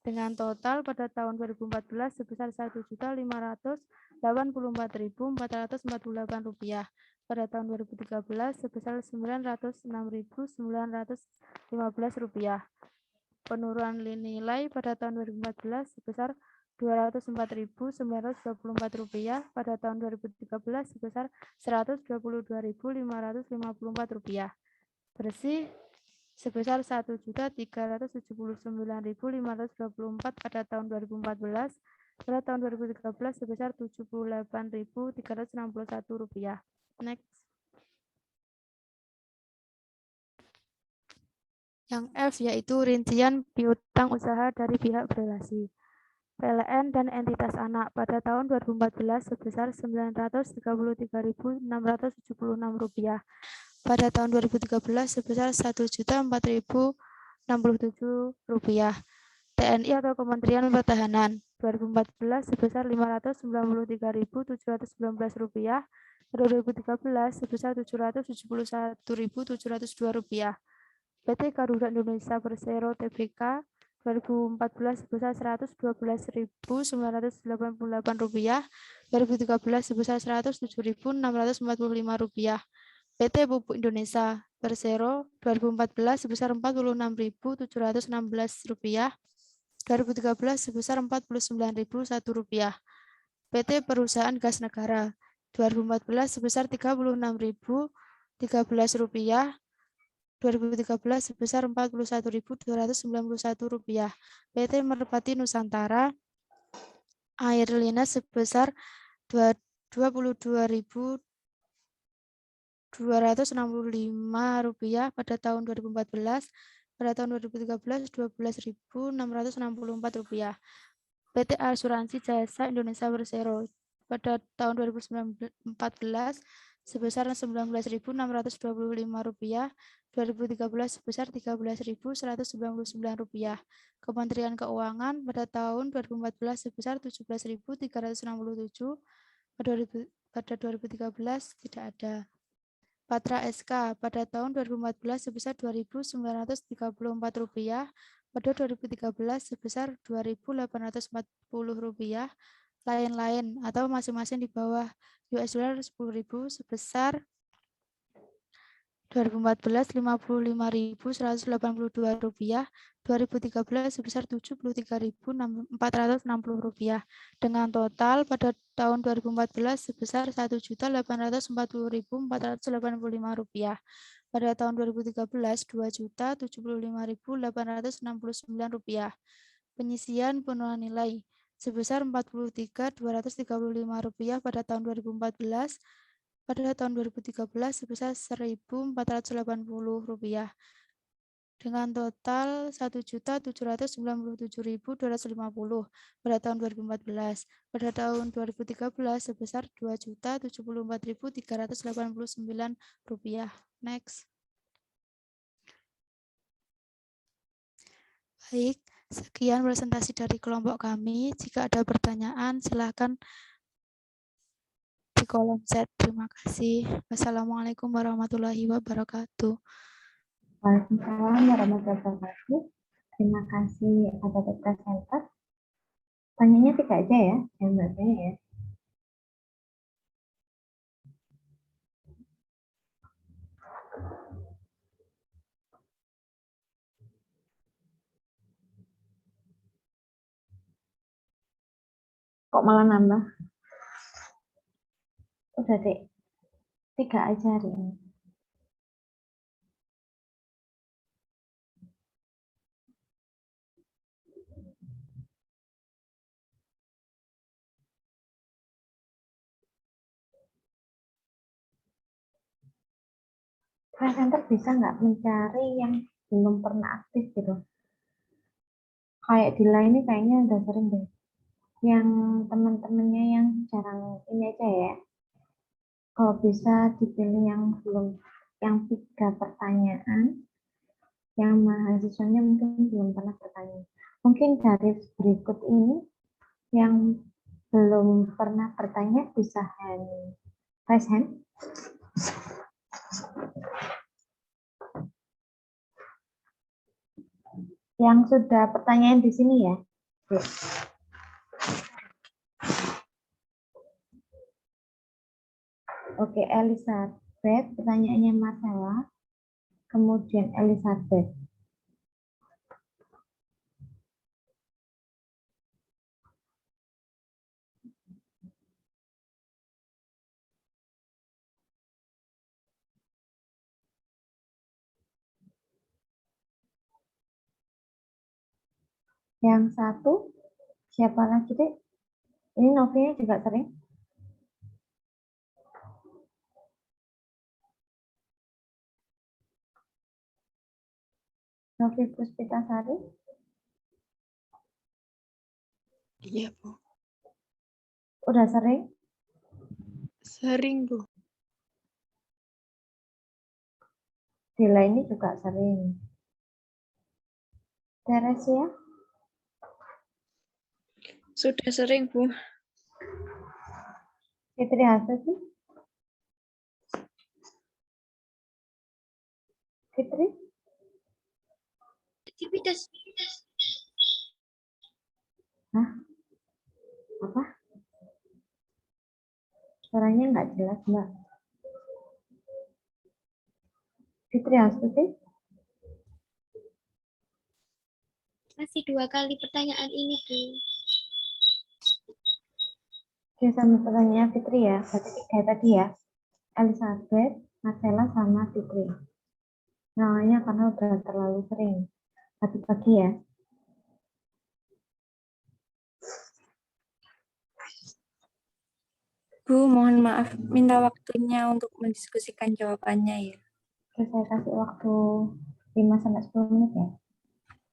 dengan total pada tahun 2014 sebesar Rp1.584.448, pada tahun 2013 sebesar Rp906.915. Penurunan nilai pada tahun 2014 sebesar Rp204.924, pada tahun 2013 sebesar Rp122.554. Bersih sebesar Rp1.379.524 pada tahun 2014, pada tahun 2013 sebesar Rp78.361. Next. Yang F yaitu rincian piutang usaha dari pihak berelasi. PLN dan entitas anak pada tahun 2014 sebesar Rp933.676. Pada tahun 2013 sebesar Rp1.004.067. TNI atau Kementerian Pertahanan 2014 sebesar Rp593.719. Pada 2013 sebesar Rp771.702. PT Garuda Indonesia Persero Tbk 2014 sebesar Rp112.988, 2013 sebesar Rp107.645. PT Pupuk Indonesia Persero 2014 sebesar Rp46.716, 2013 sebesar Rp49.001. PT Perusahaan Gas Negara 2014 sebesar Rp36.013, 2013 sebesar Rp41.291. PT Merpati Nusantara Air Linas sebesar Rp22.265 pada tahun 2014, pada tahun 2013 Rp12.664. PT Asuransi Jasa Indonesia Persero pada tahun 2014 sebesar Rp19.625, 2013 sebesar Rp13.199. Kementerian Keuangan pada tahun 2014 sebesar Rp17.367, pada 2013 tidak ada. Patra SK pada tahun 2014 sebesar Rp2.934, pada 2013 sebesar Rp2.840, lain-lain atau masing-masing di bawah $10.000 sebesar 2014 Rp55.182, 2013 sebesar Rp73.460, dengan total pada tahun 2014 sebesar Rp1.840.485, pada tahun 2013 Rp2.075.869. Penyisian penurunan nilai sebesar Rp43.235 pada tahun 2014, pada tahun 2013 sebesar Rp1.480, dengan total Rp1.797.250 pada tahun 2014. Pada tahun 2013 sebesar Rp2.074.389. Next. Baik, sekian presentasi dari kelompok kami. Jika ada pertanyaan, silakan di kolom chat. Terima kasih. Wassalamualaikum warahmatullahi wabarakatuh. Waalaikumsalam warahmatullahi wabarakatuh. Terima kasih atas presenter. Tanyanya tidak aja ya, Mbak Saya ya. Kok malah nambah? Udah dek, 3 aja hari ini. Center bisa nggak mencari yang belum pernah aktif gitu? Kayak di lain ini kayaknya udah sering deh. Yang teman-temannya yang jarang ini aja ya. Kalau bisa dipilih yang belum, yang 3 pertanyaan, yang mahasiswanya mungkin belum pernah bertanya. Mungkin dari berikut ini yang belum pernah bertanya bisa raise hand. Yang sudah pertanyaan di sini ya. Oke, Elizabeth, pertanyaannya Marcella, kemudian Elizabeth. Yang satu, siapa lagi dek? Ini Novinya juga sering. Novi Puspitasari. Iya, Bu. Udah sering. Sering, Bu. Dila ini juga sering. Teresia. Sudah sering, Bu. Fitri Hasuti. Fitri. Aktivitas Hah? Apa? Suaranya nggak jelas, Mbak. Fitri Hasuti. Masih 2 kali pertanyaan ini, Bu. Oke, sama pertanyaan Fitri ya. Berarti 3 tadi ya. Elizabeth, Marcella, sama Fitri. Namanya karena udah terlalu sering. Pagi-pagi ya. Bu, mohon maaf, minta waktunya untuk mendiskusikan jawabannya ya. Oke, saya kasih waktu 5-10 menit ya.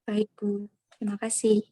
Baik, Bu. Terima kasih.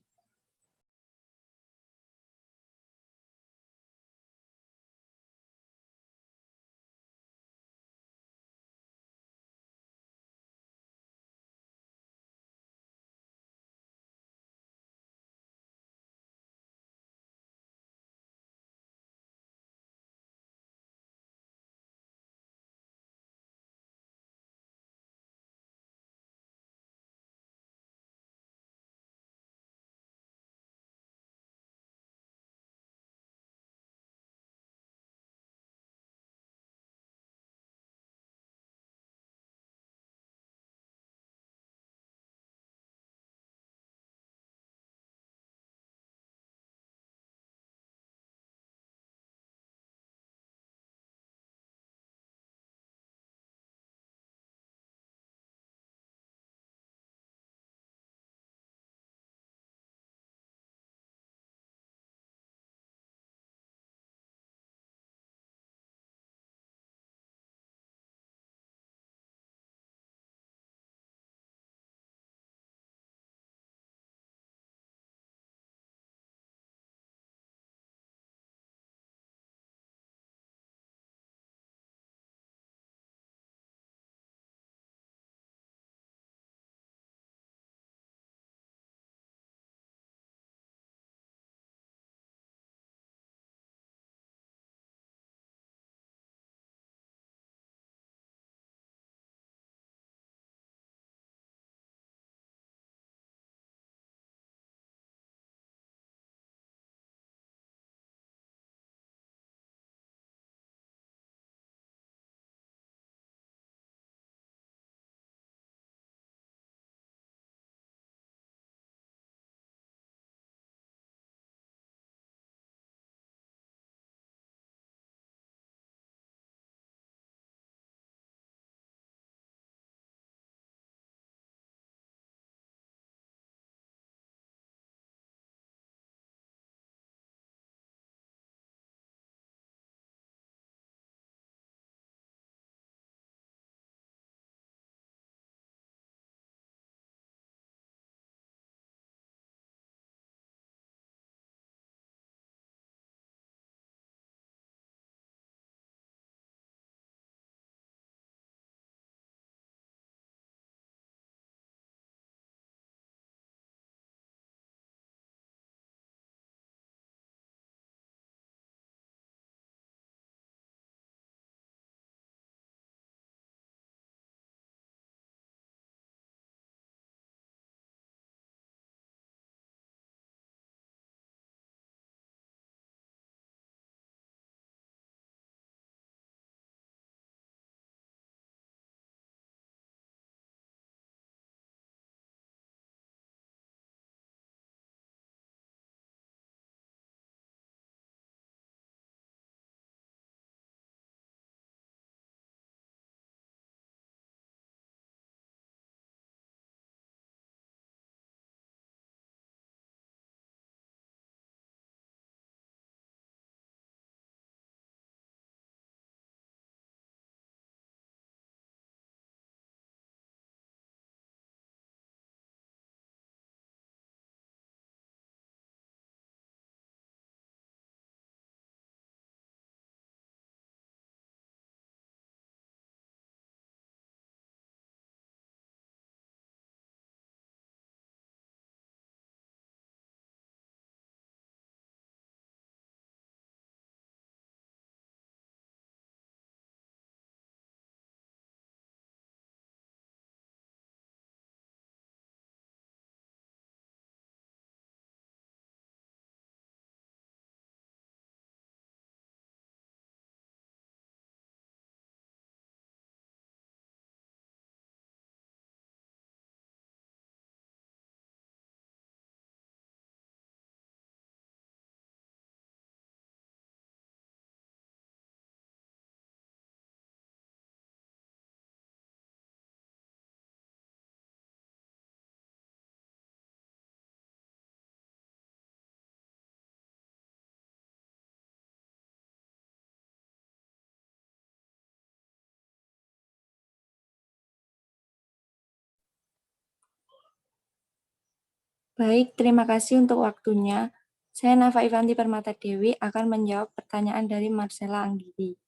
Baik, terima kasih untuk waktunya. Saya Nafa Ivanti Permata Dewi akan menjawab pertanyaan dari Marcella Anggiri.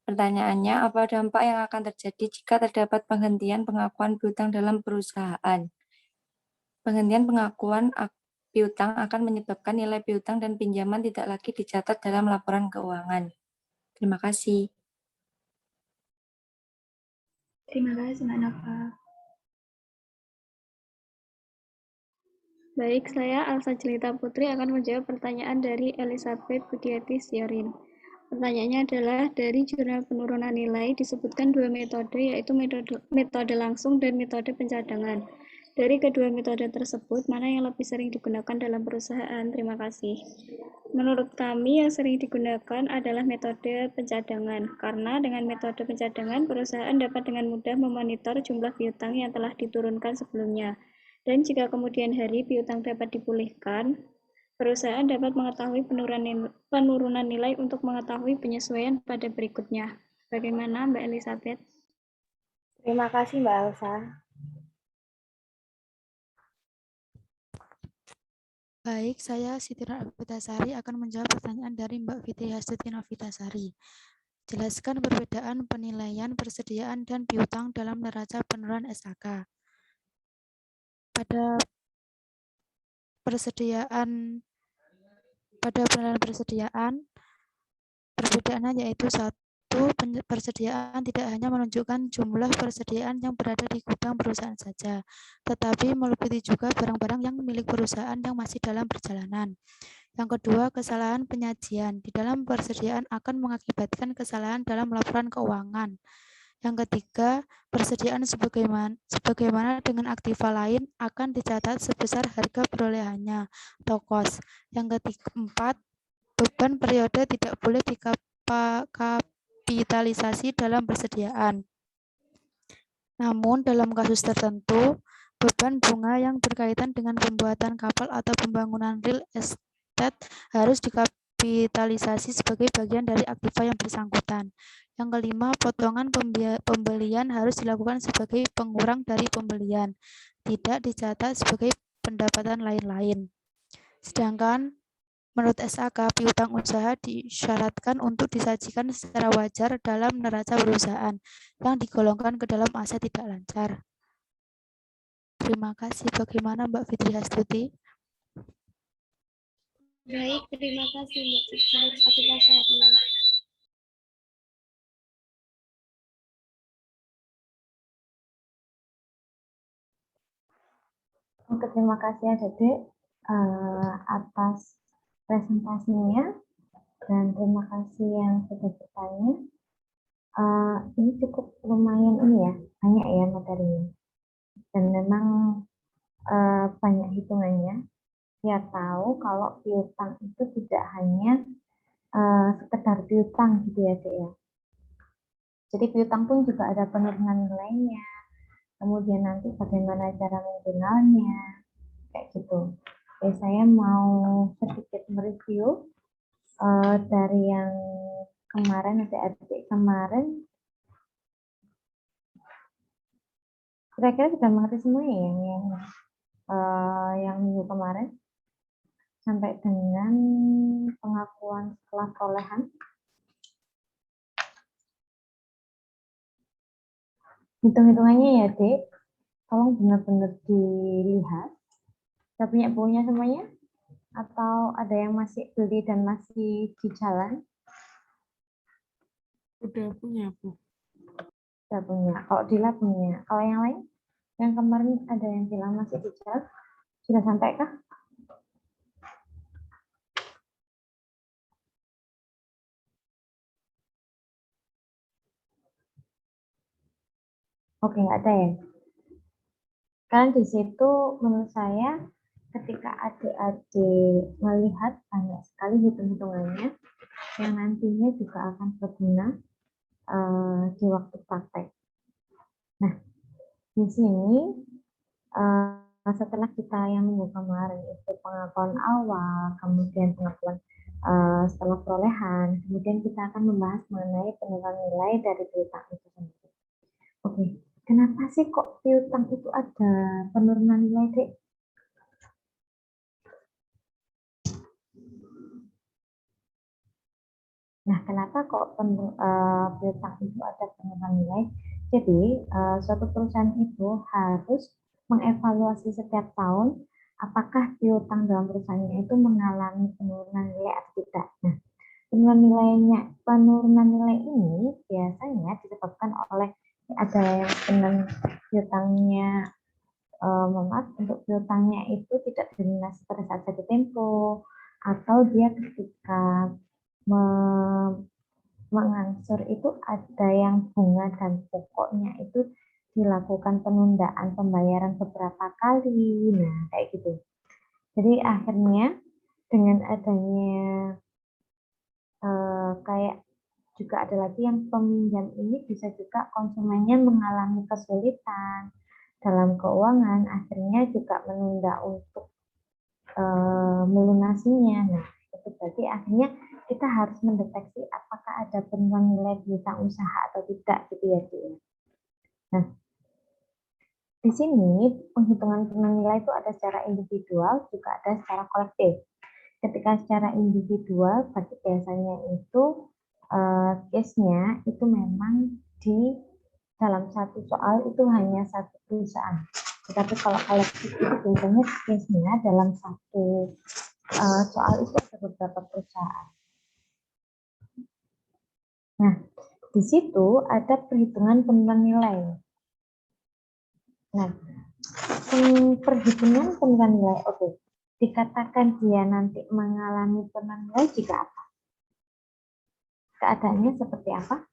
Pertanyaannya, apa dampak yang akan terjadi jika terdapat penghentian pengakuan piutang dalam perusahaan? Penghentian pengakuan piutang akan menyebabkan nilai piutang dan pinjaman tidak lagi dicatat dalam laporan keuangan. Terima kasih. Terima kasih, Mbak Nova. Baik, saya Alsa Jelita Putri akan menjawab pertanyaan dari Elizabeth Budiati Siorin. Pertanyaannya adalah, dari jurnal penurunan nilai disebutkan dua metode, yaitu metode langsung dan metode pencadangan. Dari kedua metode tersebut, mana yang lebih sering digunakan dalam perusahaan? Terima kasih. Menurut kami, yang sering digunakan adalah metode pencadangan, karena dengan metode pencadangan, perusahaan dapat dengan mudah memonitor jumlah piutang yang telah diturunkan sebelumnya. Dan jika kemudian hari piutang dapat dipulihkan, perusahaan dapat mengetahui penurunan nilai untuk mengetahui penyesuaian pada berikutnya. Bagaimana, Mbak Elizabeth? Terima kasih, Mbak Elsa. Baik, saya Siti Novitasari akan menjawab pertanyaan dari Mbak Fitri Hastuti Novitasari. Jelaskan perbedaan penilaian, persediaan, dan piutang dalam neraca penurunan SAK. Pada penilaian persediaan, perbedaannya yaitu satu, persediaan tidak hanya menunjukkan jumlah persediaan yang berada di gudang perusahaan saja, tetapi meliputi juga barang-barang yang milik perusahaan yang masih dalam perjalanan. Yang kedua, kesalahan penyajian di dalam persediaan akan mengakibatkan kesalahan dalam laporan keuangan. Yang ketiga, persediaan sebagaimana dengan aktiva lain akan dicatat sebesar harga perolehannya atau cost. Yang keempat, beban periode tidak boleh dikapitalisasi dalam persediaan. Namun, dalam kasus tertentu, beban bunga yang berkaitan dengan pembuatan kapal atau pembangunan real estate harus dikapitalisasi sebagai bagian dari aktiva yang bersangkutan. Yang kelima, potongan pembelian harus dilakukan sebagai pengurang dari pembelian, tidak dicatat sebagai pendapatan lain-lain. Sedangkan menurut SAK, piutang usaha disyaratkan untuk disajikan secara wajar dalam neraca perusahaan yang digolongkan ke dalam aset tidak lancar. Terima kasih. Bagaimana Mbak Fitri Hastuti? Baik, terima kasih Mbak Fitri Hastuti. Oke, terima kasih Adik atas presentasinya dan terima kasih yang sudah bertanya. Ini cukup lumayan ini ya, banyak ya materinya dan memang banyak hitungannya. Ya tahu kalau piutang itu tidak hanya sekedar piutang gitu ya Dek ya. Jadi piutang pun juga ada penurunan nilainya, kemudian nanti bagaimana cara menjurnalnya, kayak gitu. Oke, saya mau sedikit mereview dari yang kemarin, adik-adik kemarin. Kira-kira sudah mengerti semua ya yang minggu kemarin sampai dengan pengakuan setelah perolehan. Hitung-hitungannya ya, Dek. Tolong benar-benar dilihat. Sudah punya bukunya semuanya? Atau ada yang masih beli dan masih di jalan? Udah punya, Bu. Sudah punya. Kalau Dila punya. Kalau yang lain? Yang kemarin ada yang bilang masih di jalan? Sudah sampai kah? Oke, nggak ada ya. Karena di situ menurut saya ketika adik-adik melihat banyak sekali hitung-hitungannya yang nantinya juga akan berguna di waktu praktek. Nah, di sini setelah kita yang minggu kemarin itu pengakuan awal, kemudian pengakuan setelah perolehan, kemudian kita akan membahas mengenai penurunan nilai dari piutang itu sendiri. Oke, kenapa sih kok piutang itu ada penurunan nilai, Dek? Nah, kenapa kok piutang itu ada penurunan nilai? Jadi, suatu perusahaan itu harus mengevaluasi setiap tahun apakah piutang dalam perusahaannya itu mengalami penurunan nilai atau tidak. Nah, penurunan nilai ini biasanya disebabkan oleh ada yang piutangnya untuk piutangnya itu tidak dilunasi pada saat jatuh tempo, atau dia ketika mengangsur itu ada yang bunga dan pokoknya itu dilakukan penundaan pembayaran beberapa kali. Nah, kayak gitu. Jadi akhirnya dengan adanya kayak juga ada lagi yang peminjam ini bisa juga konsumennya mengalami kesulitan dalam keuangan, akhirnya juga menunda untuk melunasinya. Nah, itu berarti akhirnya kita harus mendeteksi apakah ada penurunan nilai piutang usaha atau tidak, gitu ya, Bu. Nah, di sini penghitungan penurunan nilai itu ada secara individual, juga ada secara kolektif. Ketika secara individual, berarti biasanya itu case-nya itu memang di dalam satu soal itu hanya satu perusahaan. Tetapi kalau kolektif itu biasanya case-nya dalam satu soal itu ada beberapa perusahaan. Nah, di situ ada perhitungan penurunan nilai. Nah, perhitungan penurunan nilai, oke. Dikatakan dia nanti mengalami penurunan nilai jika apa? Keadaannya seperti apa?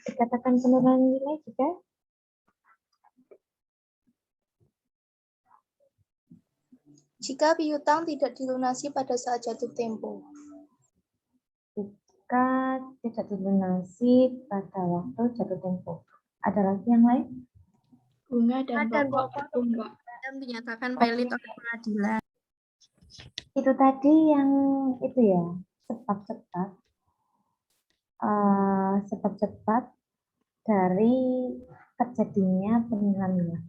Dikatakan penurunan nilai jika Jika piutang tidak dilunasi pada saat jatuh tempo. jika tidak dilunasi pada waktu jatuh tempo. Ada lagi yang lain? Bunga dan pokok bertumbak. Dan dinyatakan valid oleh pengadilan. Itu tadi yang itu ya, cepat-cepat dari terjadinya penurunan nilai.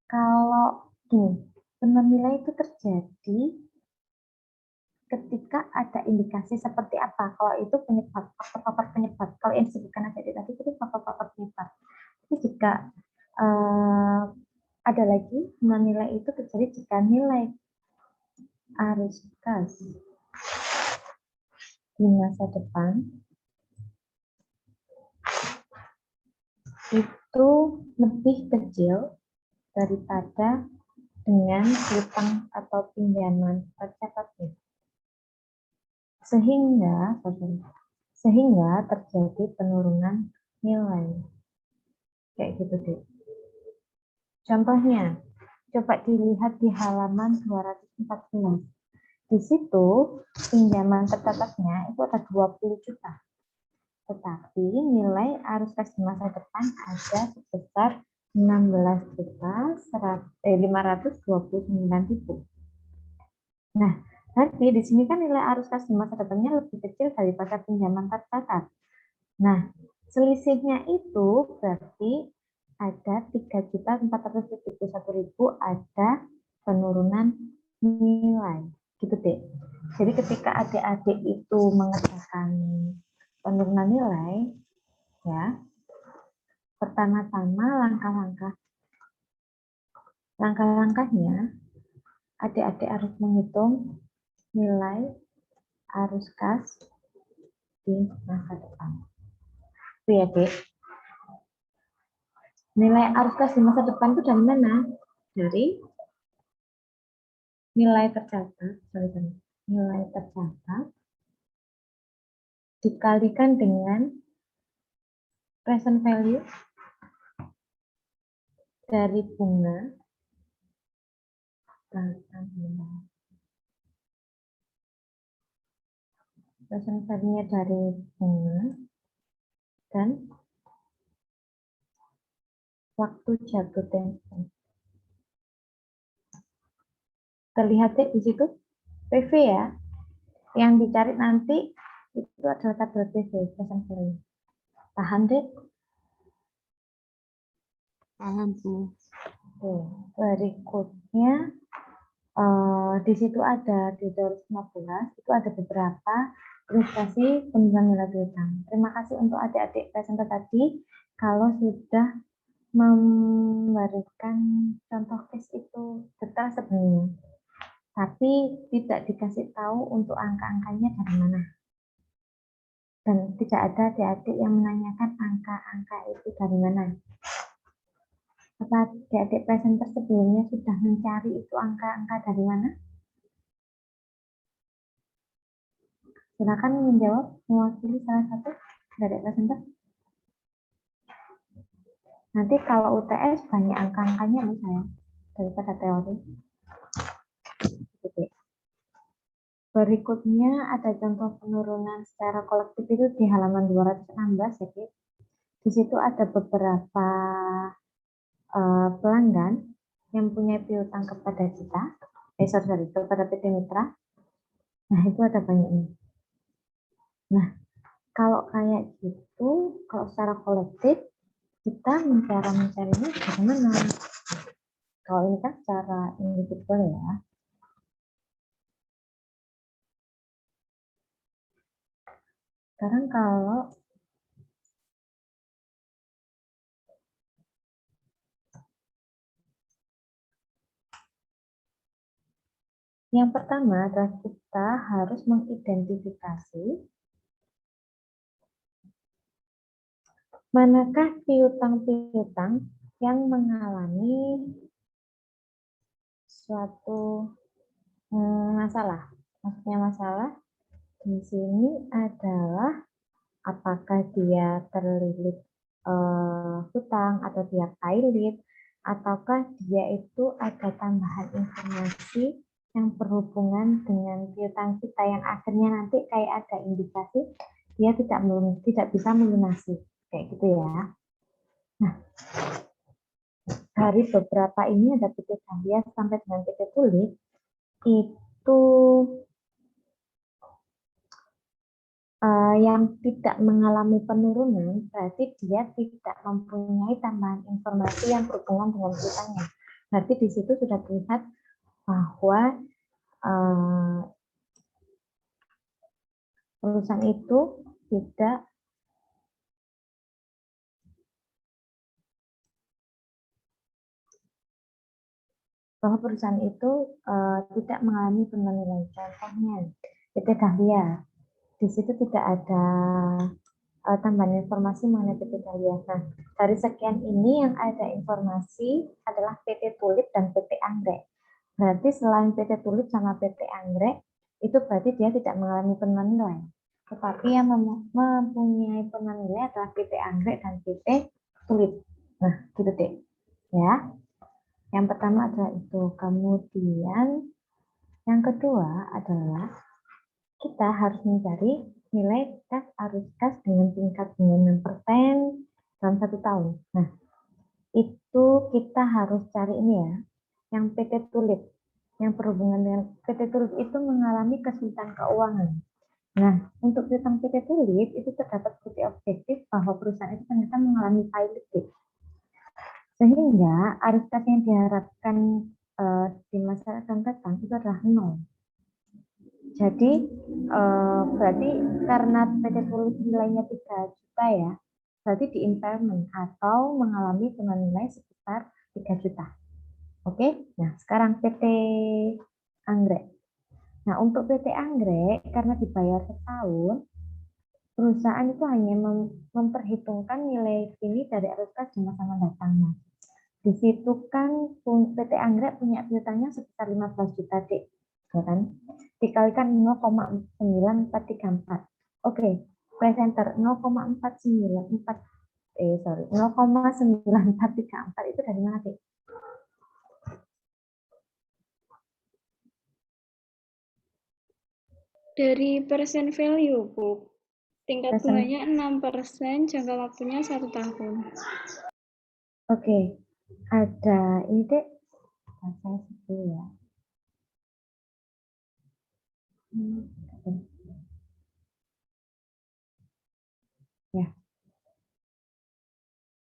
Kalau gini, penurunan nilai itu terjadi ketika ada indikasi seperti apa. Kalau itu penyebab, faktor-faktor penyebab. Kalau yang disebutkan tadi itu faktor-faktor penyebab. Tapi jika ada lagi, penurunan nilai itu terjadi jika nilai arus kas di masa depan itu lebih kecil daripada dengan hutang atau pinjaman tercatatnya. Sehingga terjadi penurunan nilai. Kayak gitu deh. Contohnya, coba dilihat di halaman 214. Di situ pinjaman tercatatnya itu ada 20 juta. Tetapi nilai arus kas di masa depan ada sebesar 16.529.000. Nah, tapi di sini kan nilai arus kas di masa depannya lebih kecil daripada pinjaman tercatat. Nah, selisihnya itu berarti ada 3.471.000 ada penurunan nilai. Gitu deh. Jadi ketika adik-adik itu mengerjakan penurunan nilai, ya, pertama-tama langkah-langkahnya adik-adik harus menghitung nilai arus kas di masa depan. Itu ya, Dek. Nilai arus kas di masa depan itu dari mana? Dari nilai tercatat dikalikan dengan present value dari bunga present value-nya dari bunga dan waktu jatuh tempo. Terlihat deh di situ PV ya. Yang dicari nanti itu adalah tabel PV, present value. Paham deh? Paham, Bu. Berikutnya di situ ada di 215 itu ada beberapa ilustrasi penurunan nilai piutang. Terima kasih untuk adik-adik presenter tadi kalau sudah memberikan contoh case itu detail sebenarnya, tapi tidak dikasih tahu untuk angka-angkanya dari mana. Dan tidak ada adik-adik yang menanyakan angka-angka itu dari mana. Apa adik-adik presenter sebelumnya sudah mencari itu angka-angka dari mana? Silakan menjawab mewakili salah satu dari presenter. Nanti kalau UTS banyak angka-angkanya loh saya daripada teori. Berikutnya ada contoh penurunan secara kolektif itu di halaman 216 ya, Ki. Di situ ada beberapa pelanggan yang punya piutang kepada kita, kepada PT Mitra. Nah, itu ada banyak nih. Nah, kalau kayak gitu, kalau secara kolektif, kita mencarinya bagaimana? Kalau ini kan secara individual ya. Sekarang kalau yang pertama adalah kita harus mengidentifikasi manakah piutang-piutang yang mengalami suatu masalah. Maksudnya masalah di sini adalah apakah dia terlilit hutang atau dia pilot, ataukah dia itu ada tambahan informasi yang berhubungan dengan piutang kita yang akhirnya nanti kayak ada indikasi dia tidak bisa melunasi. Kayak gitu ya. Nah, dari beberapa ini ada PT Cahya sampai dengan PT Tulip itu yang tidak mengalami penurunan berarti dia tidak mempunyai tambahan informasi yang berhubungan dengan piutangnya. Berarti di situ sudah terlihat bahwa perusahaan itu tidak tidak mengalami penurunan. Contohnya PT Dahlia, di situ tidak ada tambahan informasi mengenai PT Dahlia. Nah, dari sekian ini yang ada informasi adalah PT Tulip dan PT Anggrek. Berarti selain PT Tulip sama PT Anggrek, itu berarti dia tidak mengalami penurunan nilai. Tetapi yang mempunyai penurunan nilai adalah PT Anggrek dan PT Tulip. Nah, gitu deh. Ya. Yang pertama adalah itu. Kemudian yang kedua adalah kita harus mencari nilai kas arus kas dengan tingkat bunga 6% dalam 1 tahun. Nah, itu kita harus cari ini ya, yang PT Tulip. Yang berhubungan dengan PT Tulip itu mengalami kesulitan keuangan. Nah, untuk piutang PT Tulip itu terdapat bukti objektif bahwa perusahaan itu ternyata mengalami pilot. Sehingga arus kas yang diharapkan di masa akan datang itu adalah 0. Jadi berarti karena PT Tulip nilainya 3 juta ya, berarti di impairment atau mengalami penurunan nilai sekitar 3 juta. Oke, nah sekarang PT Anggrek. Nah untuk PT Anggrek karena dibayar setahun, perusahaan itu hanya memperhitungkan nilai ini dari arus kas di masa mendatang. Di situ kan PT Anggrek punya piutangnya sekitar 15 juta Dek, ya kan? Dikalikan 0,9434. Oke, presenter 0,9434 itu dari mana Dek? Dari persen value, Bu. Tingkat Persen. bunganya 6%, jangka waktunya 1 tahun. Oke, ada ini Dek. Saya sebut ya. Ya,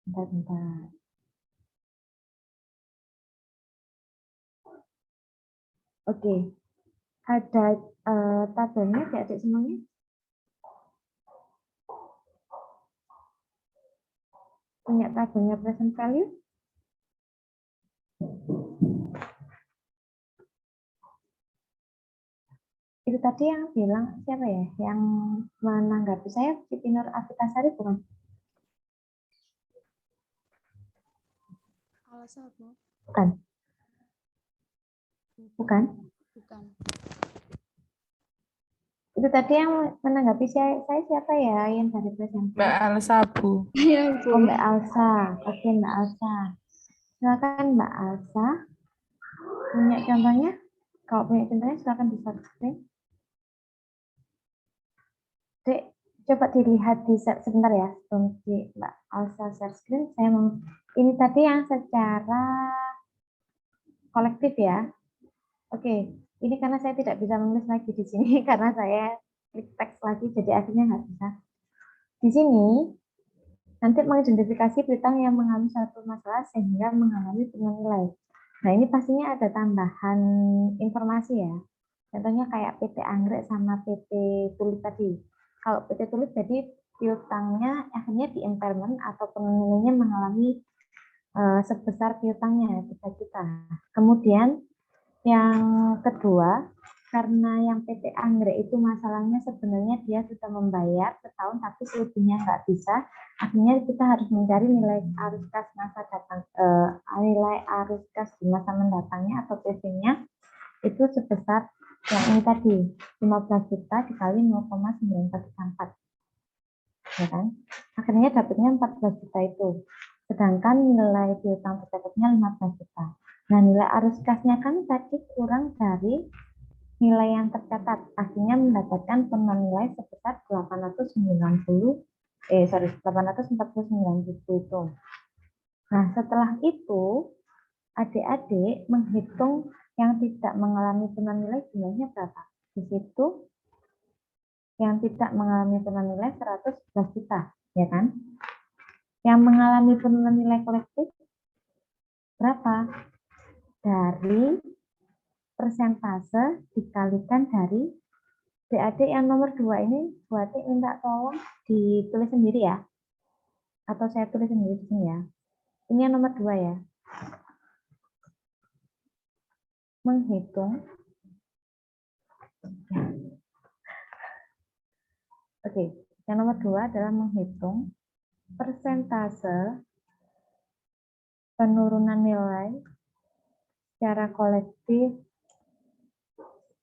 bentar. Oke, ada tabelnya adik-adik semuanya? Punya tabelnya present value? Itu tadi yang bilang siapa ya? Yang menanggapi saya, Siti Nur Afitasari bukan? Alsa, Bu. Bukan. Bukan. Bukan. Itu tadi yang menanggapi saya siapa ya yang dari present? Mbak Elsa, Bu. Ya, Oh, Bu. Mbak Alsa. Oke, Mbak Alsa. Silakan Mbak Alsa. Punya contohnya? Kalau punya contohnya silakan di share screen. Dek, coba dilihat di sebentar ya, sebelum di Mbak Alsa share screen. Saya mau ini tadi yang secara kolektif ya. Oke, ini karena saya tidak bisa menulis lagi di sini karena saya klik teks lagi, jadi akhirnya nggak bisa. Di sini nanti mengidentifikasi piutang yang mengalami suatu masalah sehingga mengalami penurunan nilai. Nah, ini pastinya ada tambahan informasi ya. Contohnya kayak PT Anggrek sama PT Tulip tadi. Kalau PT Tulip jadi piutangnya akhirnya di impairment atau nilainya mengalami sebesar piutangnya 3 juta. Kemudian yang kedua, karena yang PT Anggrek itu masalahnya sebenarnya dia sudah membayar setahun tapi selebihnya nggak bisa, akhirnya kita harus mencari nilai arus kas masa datang, nilai arus kas di masa mendatangnya atau PV-nya itu sebesar yang ini tadi 15 juta dikali 0,9434, ya kan? Akhirnya dapatnya 14 juta itu, sedangkan nilai piutang tercatatnya 15 juta. Nah, nilai arus kasnya kan tadi kurang dari nilai yang tercatat, akhirnya mendapatkan penurunan nilai sebesar 849.000 itu. Nah, setelah itu adik-adik menghitung yang tidak mengalami penurunan nilai jumlahnya berapa? Di situ yang tidak mengalami penurunan nilai 111 juta, ya kan? Yang mengalami penurunan nilai kolektif berapa? Dari persentase dikalikan dari adik-adik yang nomor 2 ini, Bu Atik minta tolong ditulis sendiri ya. Atau saya tulis sendiri di sini ya. Ini yang nomor 2 ya. Menghitung. Oke, yang nomor 2 adalah menghitung persentase penurunan nilai secara kolektif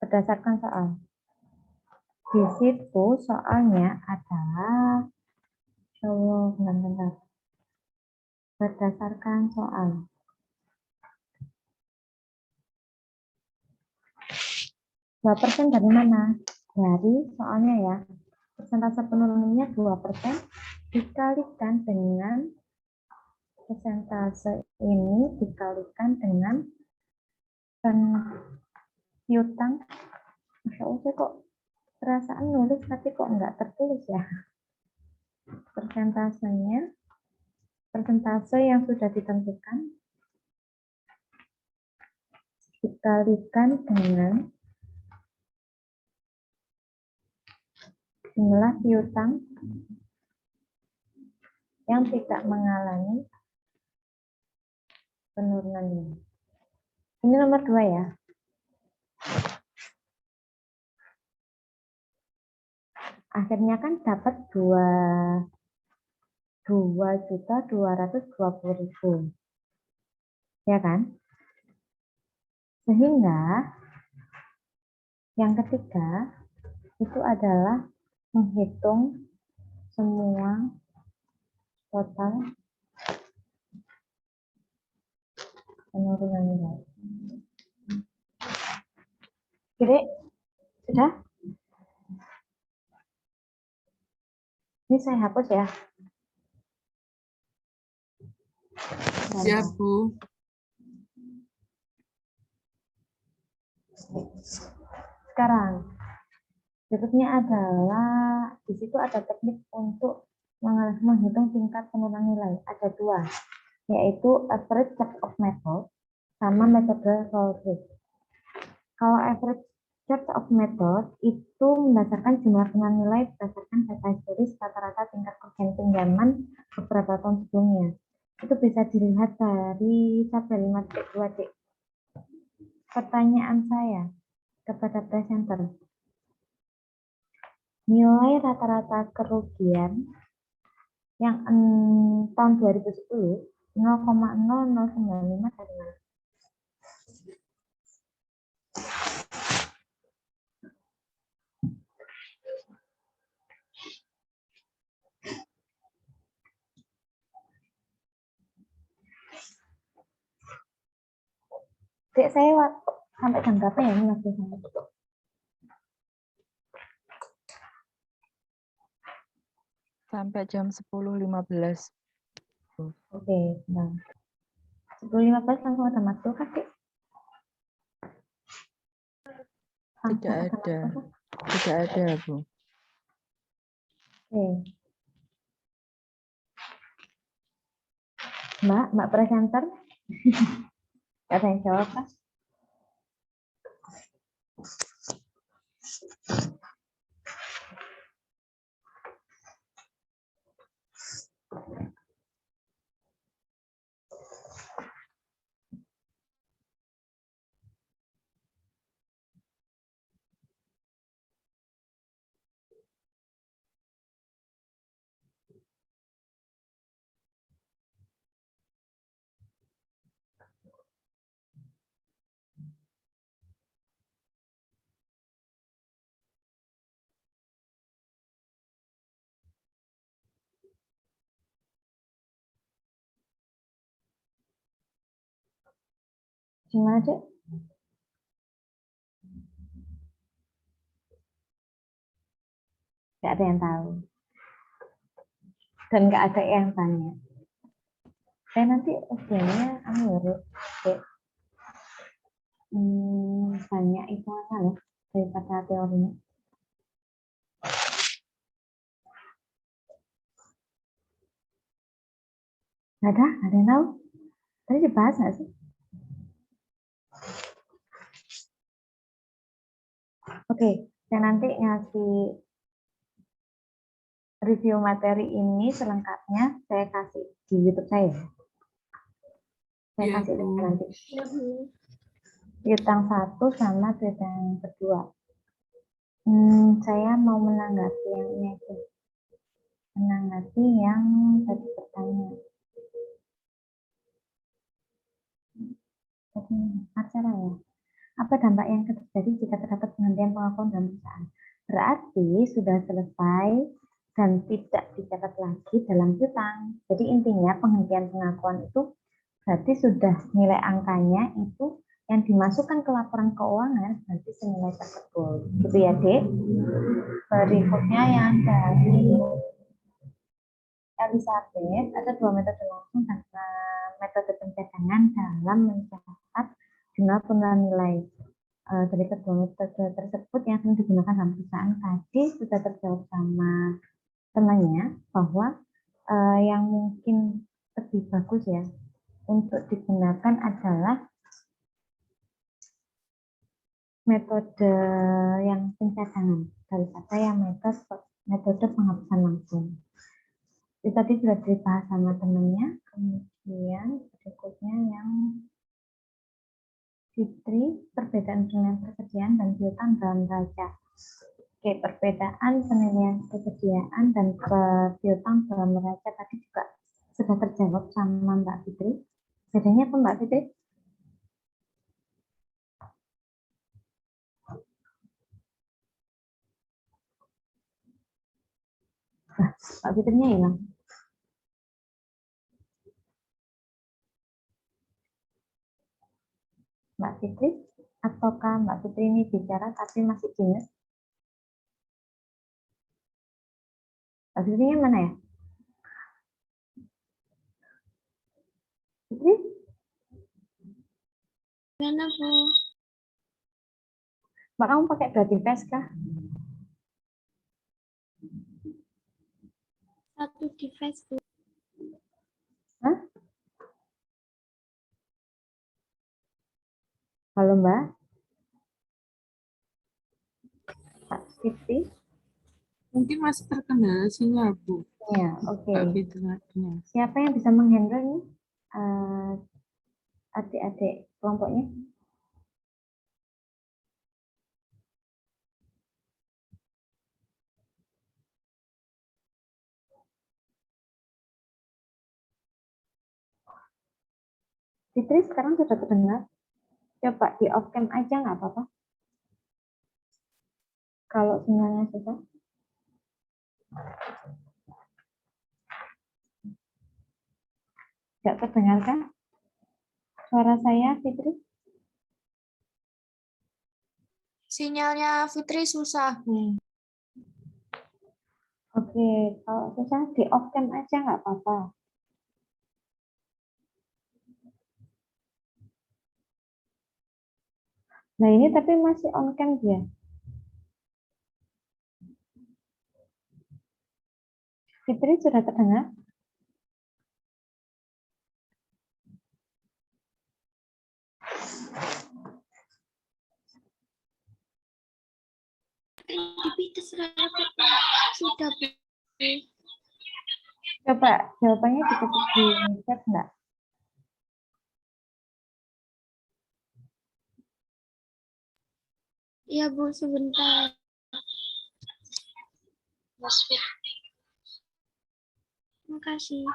berdasarkan soal. Di situ soalnya adalah bentar. Berdasarkan soal. %2 dari mana? Dari soalnya ya. Persentase penurunannya 2% dikalikan dengan persentase ini dikalikan dengan piutang. Masya Allah, kok perasaan nulis tapi kok enggak tertulis ya. Persentasenya, persentase yang sudah ditentukan dikalikan dengan jumlah piutang yang tidak mengalami penurunan nilai. Ini nomor 2 ya. Akhirnya kan dapat 2.220.000. Ya kan? Sehingga yang ketiga itu adalah menghitung semua total penurunan nilai. Jadi, sudah? Ini saya hapus ya. Ya, Bu. Sekarang, Berikutnya adalah di situ ada teknik untuk menghitung tingkat penurunan nilai. Ada dua, yaitu average change of method sama metode roll rate. Kalau average change of method itu berdasarkan jumlah penurunan nilai berdasarkan data historis rata-rata tingkat kursen pinjaman beberapa tahun sebelumnya. Itu bisa dilihat dari tabel 5.2D. Pertanyaan saya kepada presenter. Nilai rata-rata kerugian yang tahun 2010 0,0095 dari mana? Dek, saya sampai jam berapa ya ini waktu saya? Sampai jam 10.15. Oke, bang. 10.15 langsung ada masuk kan, Dek? Tidak ada. Tidak ada, Bu. Oke. Mbak presenter. Gak ada yang jawab, Pak? Gimana, Dek? Gak ada yang tahu. Dan gak ada yang tanya. Saya nanti ujiannya Dek. Banyak hitungannya loh daripada teorinya. Gak ada yang tahu. Tadi dibahas nggak sih? Oke, saya nanti ngasih review materi ini selengkapnya saya kasih di YouTube saya. Saya Ya, kasih Bu. nanti. Piutang 1 sama piutang yang kedua. Saya mau menanggapi yang ini aja. Menanggapi yang tadi pertanyaan. Tadi acara ya. Apa dampak yang terjadi jika terdapat penghentian pengakuan dalam perusahaan? Berarti sudah selesai dan tidak dicatat lagi dalam piutang. Jadi intinya penghentian pengakuan itu berarti sudah nilai angkanya itu yang dimasukkan ke laporan keuangan berarti senilai tersebut. Gitu ya, Dek. Berikutnya yang dari Elizabeth, ada dua metode langsung dan metode pencadangan dalam mencatat jumlah penurunan nilai. Dari kedua metode tersebut yang sering digunakan dalam perusahaan tadi sudah terjawab sama temannya bahwa yang mungkin lebih bagus ya untuk digunakan adalah metode yang pencadangan daripada yang metode penghapusan langsung. Itu tadi sudah dibahas sama temannya. Kemudian berikutnya yang Fitri, perbedaan penilaian persediaan dan piutang dalam neraca. Oke, perbedaan penilaian persediaan dan piutang dalam neraca tadi juga sudah terjawab sama Mbak Fitri. Bedanya apa, Mbak Fitri? Mbak Fitrinya hilang. Mbak Fitri, ataukah Mbak Fitri ini bicara tapi masih jenuh? Mbak Fitrinya mana ya? Fitri? Mana, Bu? Mbak, kamu pakai Braille kah? di Facebook. Hah? Halo Mbak? Pak Siti? Mungkin masih terkendala sinyal, Bu. Ya, oke. Mbak Fitrinya. Siapa yang bisa menghandle nih adik-adik kelompoknya? Fitri sekarang sudah terdengar? Coba di off cam aja nggak apa-apa. Kalau sinyalnya susah. Nggak terdengar kan? Suara saya, Fitri? Sinyalnya Fitri susah, Bu. Oke, kalau susah di off cam aja nggak apa-apa. Nah ini tapi masih on cam dia. Fitri sudah terdengar? Tapi terserah sudah, Bu. Coba jawabannya diketik di chat enggak? Iya, Bu, sebentar. Terima kasih.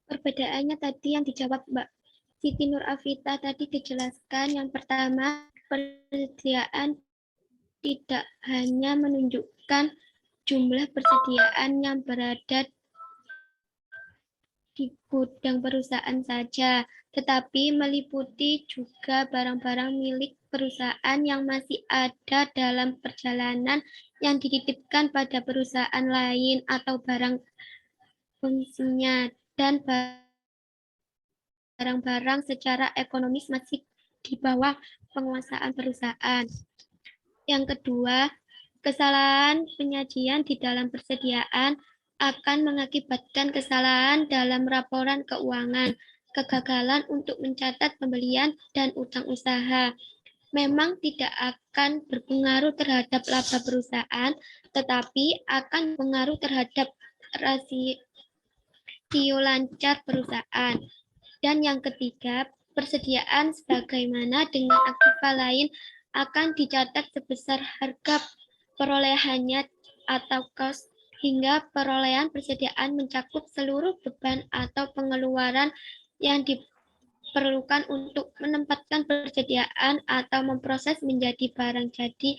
Perbedaannya tadi yang dijawab Mbak Siti Nur Afita tadi dijelaskan. Yang pertama, persediaan tidak hanya menunjukkan jumlah persediaan yang berada di gudang perusahaan saja, tetapi meliputi juga barang-barang milik perusahaan yang masih ada dalam perjalanan yang dititipkan pada perusahaan lain atau barang fungsinya, dan barang-barang secara ekonomis masih di bawah penguasaan perusahaan. Yang kedua, kesalahan penyajian di dalam persediaan akan mengakibatkan kesalahan dalam laporan keuangan, kegagalan untuk mencatat pembelian dan utang usaha. Memang tidak akan berpengaruh terhadap laba perusahaan, tetapi akan berpengaruh terhadap rasio lancar perusahaan. Dan yang ketiga, persediaan sebagaimana dengan aktiva lain akan dicatat sebesar harga perolehannya atau cost, hingga perolehan persediaan mencakup seluruh beban atau pengeluaran yang diperlukan untuk menempatkan persediaan atau memproses menjadi barang jadi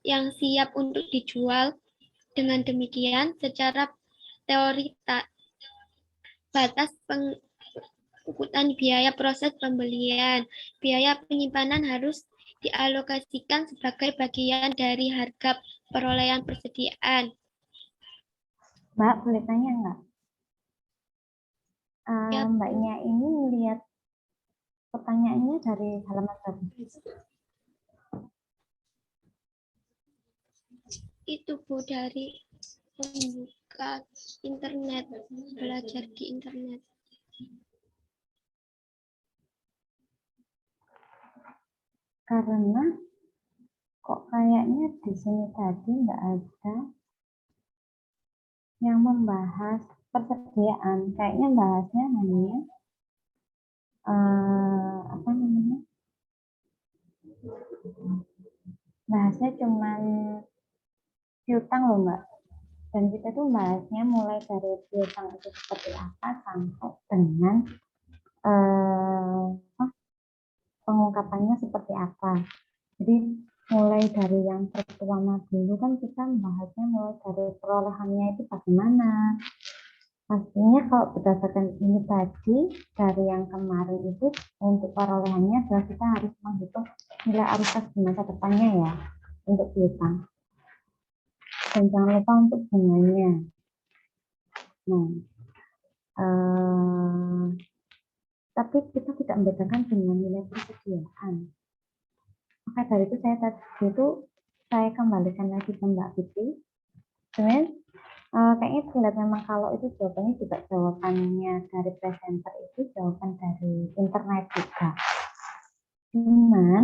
yang siap untuk dijual. Dengan demikian, secara teori batas pengangkutan biaya proses pembelian, biaya penyimpanan harus dialokasikan sebagai bagian dari harga perolehan persediaan. Mbak, boleh tanya enggak? Ya, Mbaknya ini melihat pertanyaannya dari halaman berapa? itu Bu dari membuka internet, belajar di internet. Karena kok kayaknya di sini tadi nggak ada yang membahas persediaan. Kayaknya bahasnya hanya apa namanya? Bahasnya cuman piutang loh Mbak. Dan kita tuh bahasnya mulai dari piutang itu seperti apa sampai dengan pengungkapannya seperti apa. Jadi mulai dari yang pertama dulu kan kita membahasnya mulai dari perolehannya itu bagaimana. Pastinya kalau berdasarkan ini tadi dari yang kemarin itu untuk perolehannya adalah kita harus menghitung nilai arus kas di masa depannya ya untuk piutang. Dan jangan lupa untuk bunganya. Nah, tapi kita tidak membedakan dengan nilai persediaan. Maka dari itu saya kembalikan lagi ke Mbak Fitri. Kemudian kayaknya terlihat memang kalau itu jawabannya juga jawabannya dari presenter itu jawaban dari internet juga. Cuman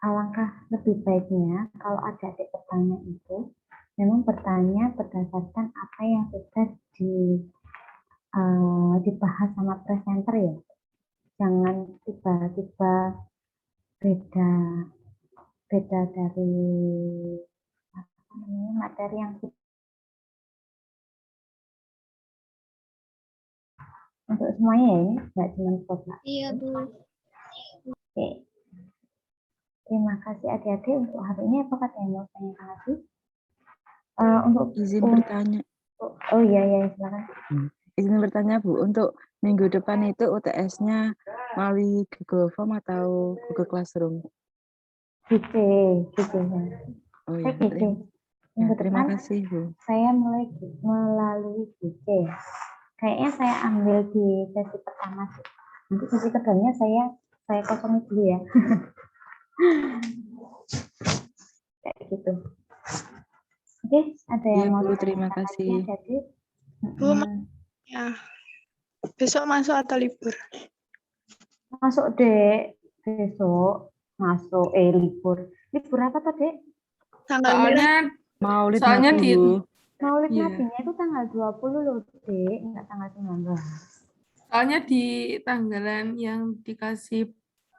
alangkah lebih baiknya kalau adik-adik bertanya itu memang bertanya berdasarkan apa yang sudah dibahas sama presenter ya. Jangan tiba-tiba beda dari materi yang untuk semuanya ya, ini nggak cuma Mbak. Iya, Bu. Oke. Terima kasih adik-adik untuk hari ini. Apa kata yang mau tanyakan lagi? Untuk Izin bertanya. Oh iya silakan. Izin bertanya Bu, untuk minggu depan itu UTS-nya melalui Google Form atau Google Classroom? GC ya. Oh iya, Minggu terima depan kasih Bu. saya mulai melalui GC. Kayaknya saya ambil di sesi pertama sih. Nanti sesi keduanya saya kosongin dulu ya. Kayak gitu. Oke, ada yang mau Bu, terima kasih. Jadi, Bu, ya. Besok masuk atau libur? Masuk, Dek. Besok masuk libur. Libur apa tuh, Dek? Soalnya Maulid soalnya Nabi, Bu. Maulid Iya. Nabinya itu tanggal 20 loh, Dek, enggak tanggal 19. soalnya di tanggalan yang dikasih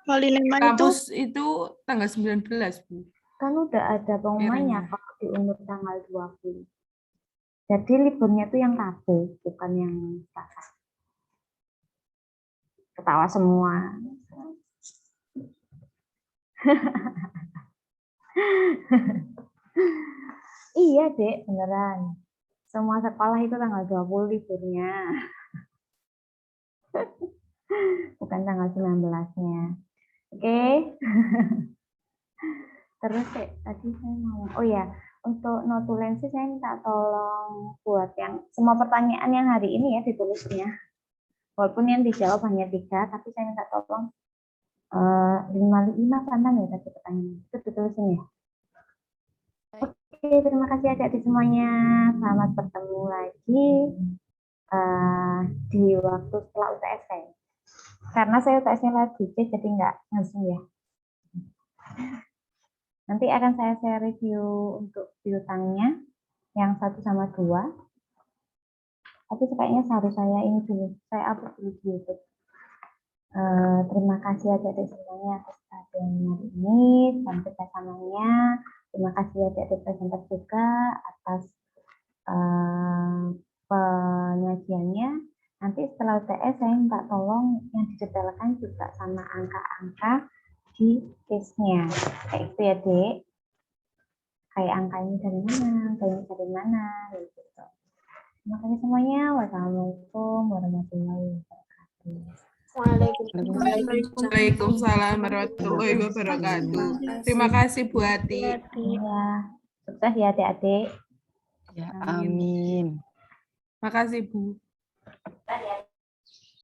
Wali-lema itu kampus itu tanggal 19, Bu. Kan udah ada pengumumannya Kiranya. kalau diundur tanggal 20. Jadi liburnya itu yang Rabu, bukan yang Selasa. Ketawa semua. Iya, Dek, beneran. Semua sekolah itu tanggal 20 liburnya. Bukan tanggal 19-nya. Oke. Terus tadi saya mau, oh ya, untuk notulensi saya minta tolong buat yang semua pertanyaan yang hari ini ya ditulisnya. Walaupun yang dijawab hanya 3, tapi saya minta tolong 5 apa 6 ya tadi pertanyaan. Itu ditulisin ya. Oke, terima kasih adik-adik semuanya. Selamat bertemu lagi di waktu setelah UTS saya. Karena saya UTS-nya lagi, jadi nggak langsung ya. Nanti akan saya share review untuk piutangnya yang 1 sama 2. Tapi kayaknya seharusnya saya ini dulu, saya upload dulu di YouTube. Terima kasih adik-adik semuanya atas perhatiannya hari ini dan kerjasamanya. Terima kasih adik-adik presenter juga atas penyajiannya. Nanti setelah UTS saya minta tolong yang didetailkan juga sama angka-angka di case-nya. Kayak itu ya, Dek. Kayak angka ini dari mana, angka ini dari mana, gitu. Terima kasih semuanya. Wassalamualaikum warahmatullahi wabarakatuh. Waalaikumsalam warahmatullahi wabarakatuh. Terima kasih Bu Ati. Ya, sukses ya adik-adik. Ya, amin. Makasih Bu. Sukses ya.